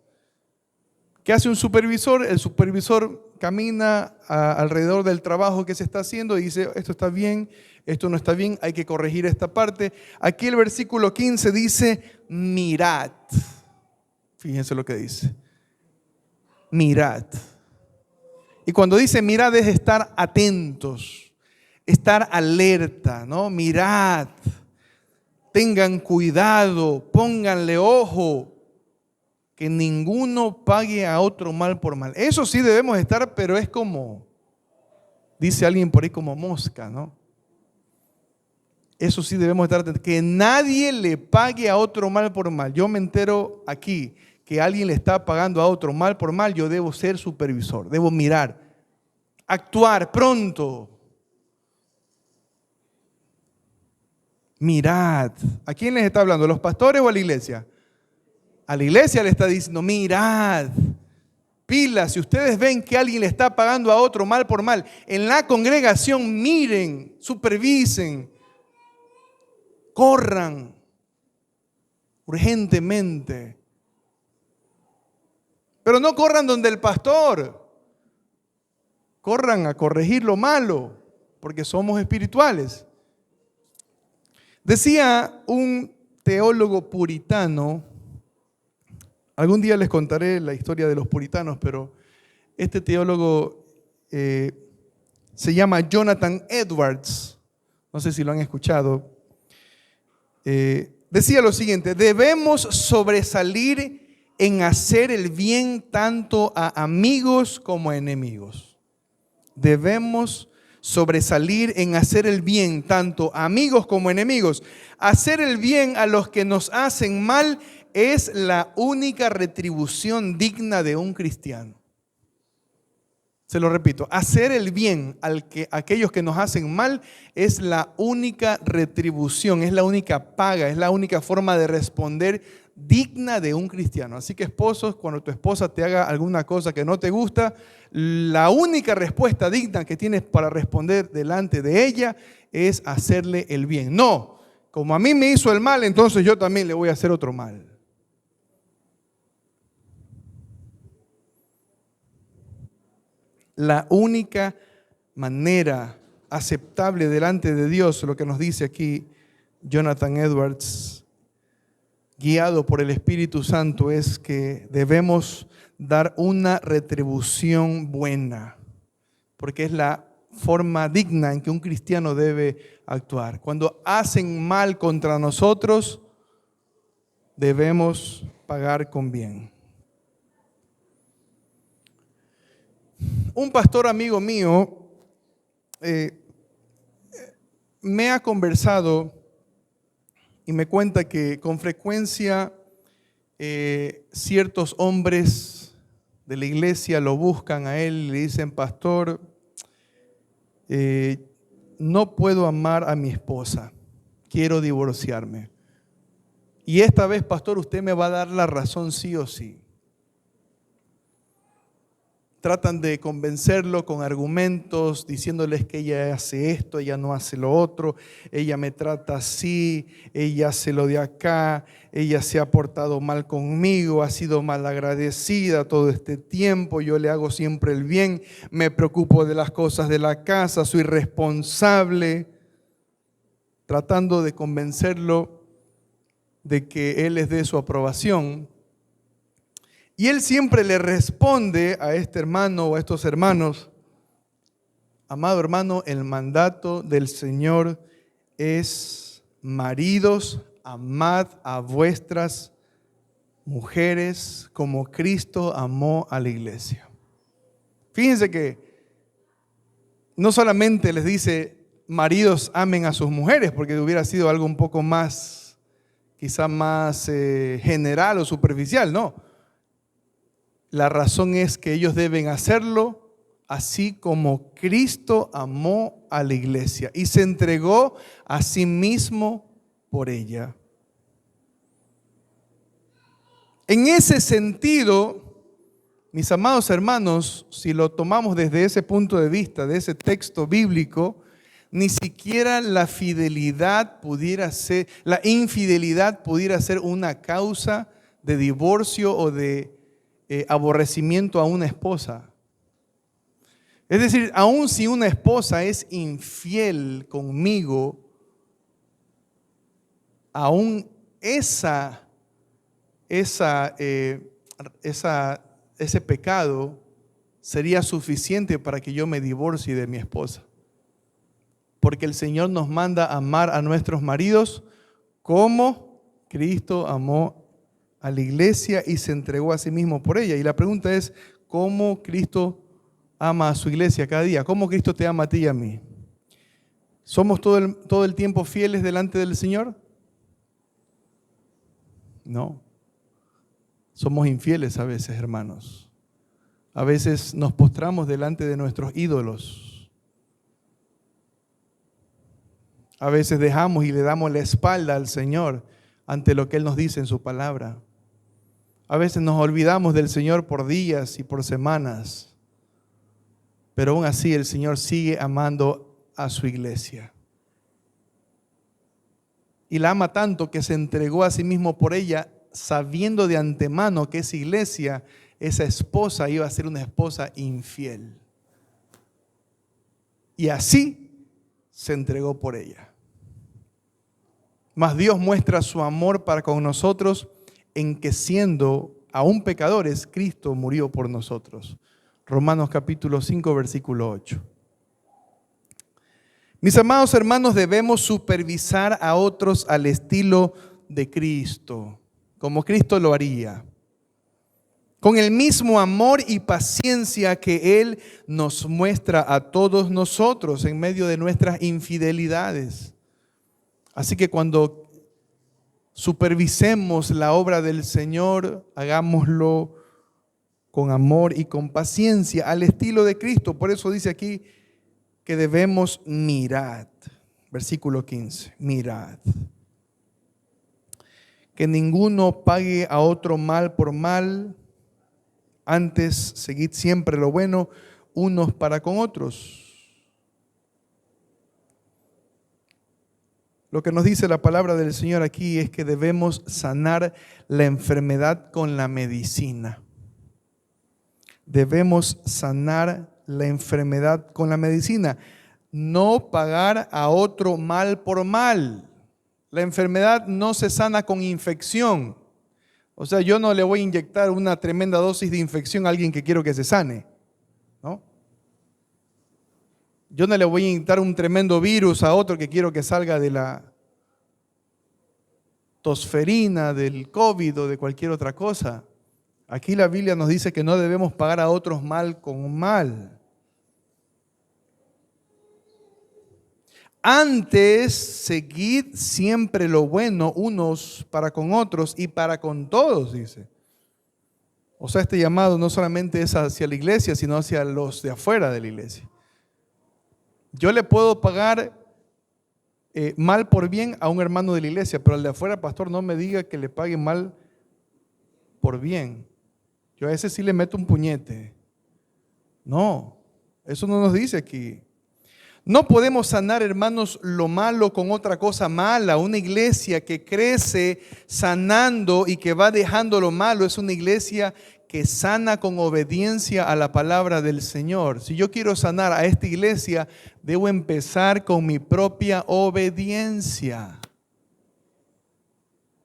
¿Qué hace un supervisor? El supervisor camina alrededor del trabajo que se está haciendo y dice: esto está bien, esto no está bien, hay que corregir esta parte. Aquí el versículo 15 dice: mirad. Fíjense lo que dice. Mirad. Y cuando dice mirad es estar atentos, estar alerta, ¿no? Mirad, tengan cuidado, pónganle ojo, que ninguno pague a otro mal por mal. Eso sí debemos estar, pero es como, dice alguien por ahí, como mosca, ¿no? Eso sí debemos estar, que nadie le pague a otro mal por mal. Yo me entero aquí que alguien le está pagando a otro mal por mal, yo debo ser supervisor, debo mirar, actuar pronto. Mirad. ¿A quién les está hablando? ¿A los pastores o a la iglesia? A la iglesia le está diciendo: mirad, pilas, si ustedes ven que alguien le está pagando a otro mal por mal, en la congregación miren, supervisen, corran urgentemente. Pero no corran donde el pastor, corran a corregir lo malo, porque somos espirituales. Decía un teólogo puritano, algún día les contaré la historia de los puritanos, pero este teólogo se llama Jonathan Edwards, no sé si lo han escuchado. Decía lo siguiente: debemos sobresalir en hacer el bien tanto a amigos como a enemigos. Debemos sobresalir en hacer el bien tanto a amigos como enemigos. Hacer el bien a los que nos hacen mal es la única retribución digna de un cristiano. Se lo repito, hacer el bien a aquellos que nos hacen mal es la única retribución, es la única paga, es la única forma de responder digna de un cristiano. Así que, esposos, cuando tu esposa te haga alguna cosa que no te gusta, la única respuesta digna que tienes para responder delante de ella es hacerle el bien. No, como a mí me hizo el mal, entonces yo también le voy a hacer otro mal. La única manera aceptable delante de Dios, lo que nos dice aquí Jonathan Edwards, guiado por el Espíritu Santo, es que debemos dar una retribución buena, porque es la forma digna en que un cristiano debe actuar. Cuando hacen mal contra nosotros, debemos pagar con bien. Un pastor amigo mío me ha conversado y me cuenta que con frecuencia ciertos hombres de la iglesia lo buscan a él y le dicen: pastor, no puedo amar a mi esposa, quiero divorciarme. Y esta vez, pastor, usted me va a dar la razón sí o sí. Tratan de convencerlo con argumentos, diciéndoles que ella hace esto, ella no hace lo otro, ella me trata así, ella hace lo de acá, ella se ha portado mal conmigo, ha sido malagradecida todo este tiempo, yo le hago siempre el bien, me preocupo de las cosas de la casa, soy responsable. Tratando de convencerlo de que él les dé su aprobación. Y él siempre le responde a este hermano o a estos hermanos: amado hermano, el mandato del Señor es: maridos, amad a vuestras mujeres como Cristo amó a la iglesia. Fíjense que no solamente les dice, maridos amen a sus mujeres, porque hubiera sido algo un poco más, quizá más general o superficial, no. La razón es que ellos deben hacerlo así como Cristo amó a la iglesia y se entregó a sí mismo por ella. En ese sentido, mis amados hermanos, si lo tomamos desde ese punto de vista, de ese texto bíblico, ni siquiera la infidelidad pudiera ser una causa de divorcio o de aborrecimiento a una esposa. Es decir, aun si una esposa es infiel conmigo, aún ese pecado sería suficiente para que yo me divorcie de mi esposa. Porque el Señor nos manda a amar a nuestros maridos como Cristo amó a la iglesia y se entregó a sí mismo por ella. Y la pregunta es, ¿cómo Cristo ama a su iglesia cada día? ¿Cómo Cristo te ama a ti y a mí? ¿Somos todo el tiempo fieles delante del Señor? No. Somos infieles a veces, hermanos. A veces nos postramos delante de nuestros ídolos. A veces dejamos y le damos la espalda al Señor ante lo que Él nos dice en su palabra. A veces nos olvidamos del Señor por días y por semanas. Pero aún así el Señor sigue amando a su iglesia. Y la ama tanto que se entregó a sí mismo por ella, sabiendo de antemano que esa iglesia, esa esposa, iba a ser una esposa infiel. Y así se entregó por ella. Mas Dios muestra su amor para con nosotros en que siendo aún pecadores, Cristo murió por nosotros. Romanos capítulo 5, versículo 8. Mis amados hermanos, debemos supervisar a otros al estilo de Cristo, como Cristo lo haría, con el mismo amor y paciencia que Él nos muestra a todos nosotros en medio de nuestras infidelidades. Así que cuando supervisemos la obra del Señor, hagámoslo con amor y con paciencia, al estilo de Cristo. Por eso dice aquí que debemos mirar. Versículo 15, mirad. Que ninguno pague a otro mal por mal, antes seguid siempre lo bueno unos para con otros. Lo que nos dice la palabra del Señor aquí es que debemos sanar la enfermedad con la medicina. Debemos sanar la enfermedad con la medicina. No pagar a otro mal por mal. La enfermedad no se sana con infección. O sea, yo no le voy a inyectar una tremenda dosis de infección a alguien que quiero que se sane, ¿no? Yo no le voy a inyectar un tremendo virus a otro que quiero que salga de la tosferina, del COVID o de cualquier otra cosa. Aquí la Biblia nos dice que no debemos pagar a otros mal con mal. Antes, seguid siempre lo bueno unos para con otros y para con todos, dice. O sea, este llamado no solamente es hacia la iglesia, sino hacia los de afuera de la iglesia. Yo le puedo pagar mal por bien a un hermano de la iglesia, pero al de afuera, pastor, no me diga que le pague mal por bien. Yo a ese sí le meto un puñete. No, eso no nos dice aquí. No podemos sanar, hermanos, lo malo con otra cosa mala. Una iglesia que crece sanando y que va dejando lo malo es una iglesia que sana con obediencia a la palabra del Señor. Si yo quiero sanar a esta iglesia, debo empezar con mi propia obediencia.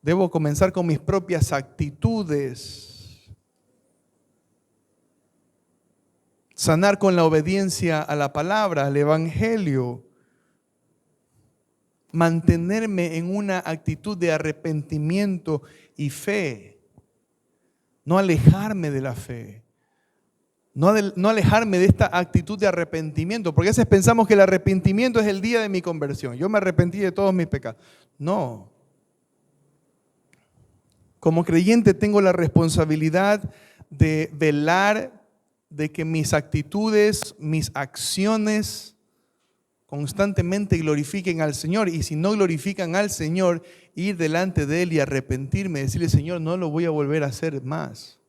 Debo comenzar con mis propias actitudes. Sanar con la obediencia a la palabra, al evangelio. Mantenerme en una actitud de arrepentimiento y fe. No alejarme de la fe. No alejarme de esta actitud de arrepentimiento, porque a veces pensamos que el arrepentimiento es el día de mi conversión. Yo me arrepentí de todos mis pecados. No. Como creyente tengo la responsabilidad de velar de que mis actitudes, mis acciones constantemente glorifiquen al Señor. Y si no glorifican al Señor, ir delante de Él y arrepentirme, decirle, Señor, no lo voy a volver a hacer más.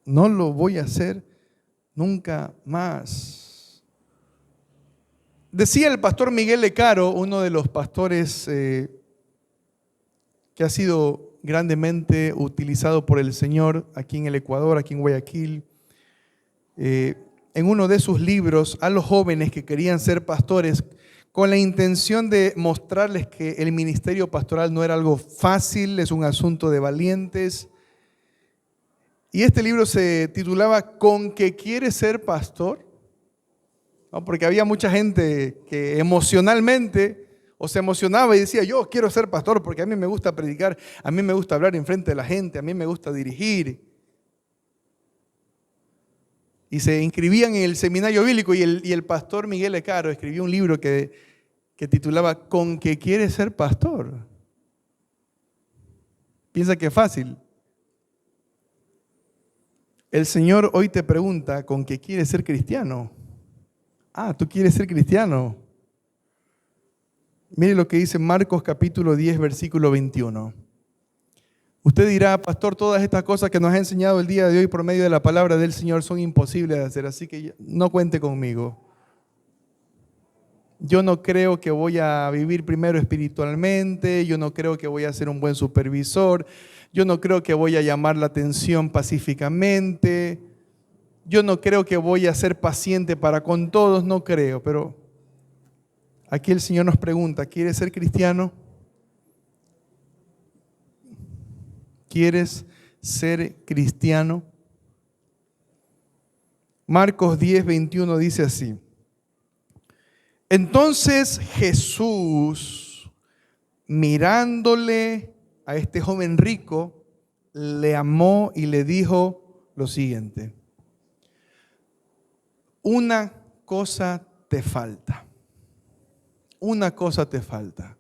No lo voy a hacer nunca más. Decía el pastor Miguel Lecaro, uno de los pastores que ha sido grandemente utilizado por el Señor aquí en el Ecuador, aquí en Guayaquil, en uno de sus libros a los jóvenes que querían ser pastores, con la intención de mostrarles que el ministerio pastoral no era algo fácil, es un asunto de valientes. Y este libro se titulaba ¿Con qué quieres ser pastor? ¿No? Porque había mucha gente que emocionalmente o se emocionaba y decía, yo quiero ser pastor porque a mí me gusta predicar, a mí me gusta hablar enfrente de la gente, a mí me gusta dirigir. Y se inscribían en el seminario bíblico y el pastor Miguel Lecaro escribió un libro que titulaba ¿Con qué quieres ser pastor? Piensa que es fácil. El Señor hoy te pregunta, ¿con qué quieres ser cristiano? Ah, ¿tú quieres ser cristiano? Mire lo que dice Marcos capítulo 10, versículo 21. Usted dirá, pastor, todas estas cosas que nos ha enseñado el día de hoy por medio de la palabra del Señor son imposibles de hacer, así que no cuente conmigo. Yo no creo que voy a vivir primero espiritualmente, yo no creo que voy a ser un buen supervisor, yo no creo que voy a llamar la atención pacíficamente, yo no creo que voy a ser paciente para con todos, no creo, pero aquí el Señor nos pregunta, ¿quieres ser cristiano? ¿Quieres ser cristiano? Marcos 10, 21 dice así. Entonces Jesús, mirándole a este joven rico, le amó y le dijo lo siguiente. Una cosa te falta. Una cosa te falta.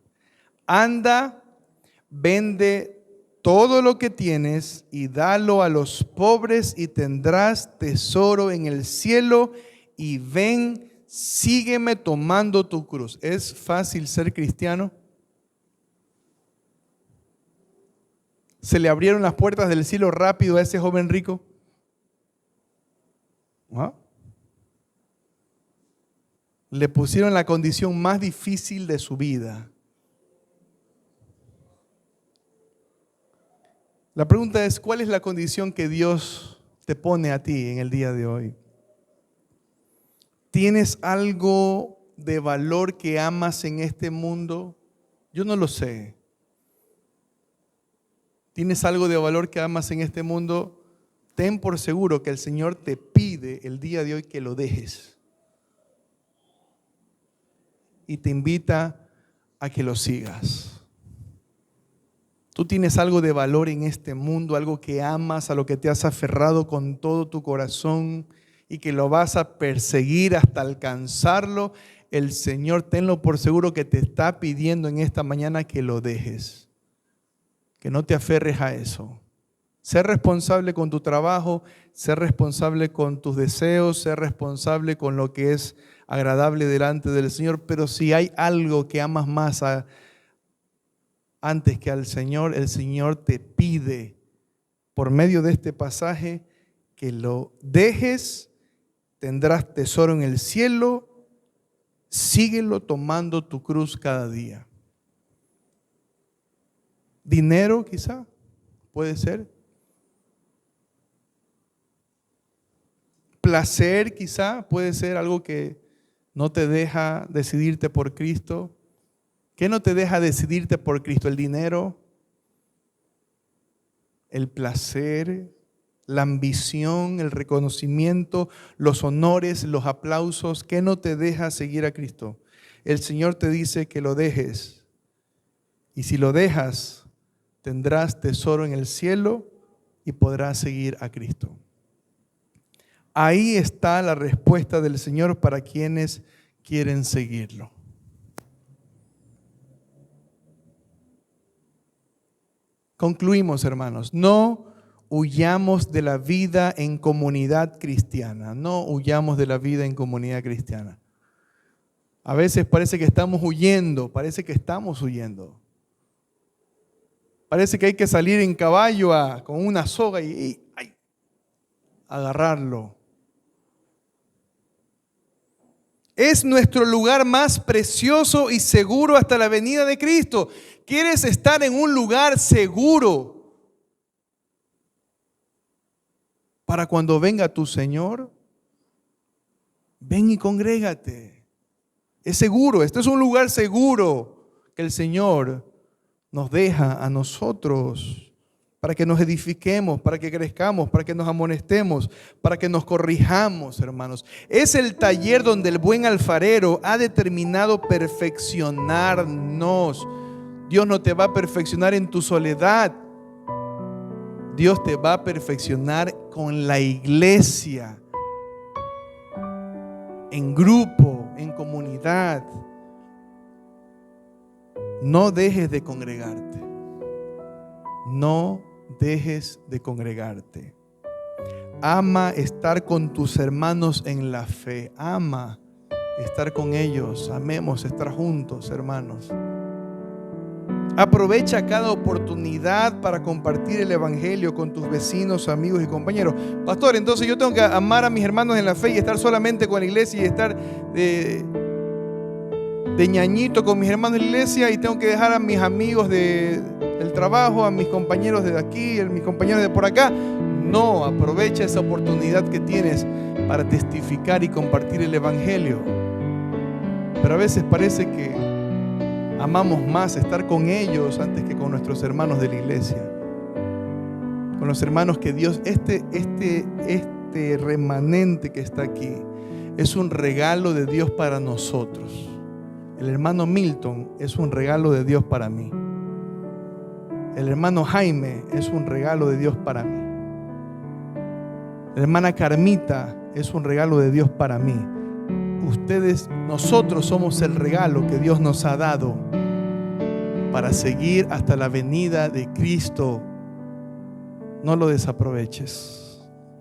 Anda, vende todo lo que tienes y dalo a los pobres y tendrás tesoro en el cielo y ven, sígueme tomando tu cruz. ¿Es fácil ser cristiano? ¿Se le abrieron las puertas del cielo rápido a ese joven rico? ¿Ah? Le pusieron la condición más difícil de su vida. La pregunta es, ¿cuál es la condición que Dios te pone a ti en el día de hoy? ¿Tienes algo de valor que amas en este mundo? Yo no lo sé. ¿Tienes algo de valor que amas en este mundo? Ten por seguro que el Señor te pide el día de hoy que lo dejes. Y te invita a que lo sigas. Tú tienes algo de valor en este mundo, algo que amas, a lo que te has aferrado con todo tu corazón y que lo vas a perseguir hasta alcanzarlo. El Señor, tenlo por seguro que te está pidiendo en esta mañana que lo dejes, que no te aferres a eso. Ser responsable con tu trabajo, ser responsable con tus deseos, ser responsable con lo que es agradable delante del Señor, pero si hay algo que amas más antes que al Señor, el Señor te pide por medio de este pasaje que lo dejes, tendrás tesoro en el cielo, síguelo tomando tu cruz cada día. Dinero quizá, puede ser. Placer quizá, puede ser algo que no te deja decidirte por Cristo. ¿Qué no te deja decidirte por Cristo? El dinero, el placer, la ambición, el reconocimiento, los honores, los aplausos. ¿Qué no te deja seguir a Cristo? El Señor te dice que lo dejes. Y si lo dejas, tendrás tesoro en el cielo y podrás seguir a Cristo. Ahí está la respuesta del Señor para quienes quieren seguirlo. Concluimos, hermanos. No huyamos de la vida en comunidad cristiana. No huyamos de la vida en comunidad cristiana. A veces parece que estamos huyendo. Parece que hay que salir en caballo con una soga y agarrarlo. Es nuestro lugar más precioso y seguro hasta la venida de Cristo. ¿Quieres estar en un lugar seguro para cuando venga tu Señor? Ven y congrégate. Es seguro, este es un lugar seguro que el Señor nos deja a nosotros para que nos edifiquemos, para que crezcamos, para que nos amonestemos, para que nos corrijamos, hermanos. Es el taller donde el buen alfarero ha determinado perfeccionarnos. Dios no te va a perfeccionar en tu soledad. Dios te va a perfeccionar con la iglesia, en grupo, en comunidad. No dejes de congregarte. No dejes de congregarte. Ama estar con tus hermanos en la fe. Ama estar con ellos. Amemos estar juntos, hermanos. Aprovecha cada oportunidad para compartir el evangelio con tus vecinos, amigos y compañeros. Pastor, entonces yo tengo que amar a mis hermanos en la fe y estar solamente con la iglesia y estar de ñañito con mis hermanos en la iglesia, y tengo que dejar a mis amigos del trabajo, a mis compañeros de aquí, a mis compañeros de por acá. No, aprovecha esa oportunidad que tienes para testificar y compartir el evangelio. Pero a veces parece que amamos más estar con ellos antes que con nuestros hermanos de la iglesia. Con los hermanos que Dios, este remanente que está aquí, es un regalo de Dios para nosotros. El hermano Milton es un regalo de Dios para mí. El hermano Jaime es un regalo de Dios para mí. La hermana Carmita es un regalo de Dios para mí. Nosotros somos el regalo que Dios nos ha dado para seguir hasta la venida de Cristo. No lo desaproveches.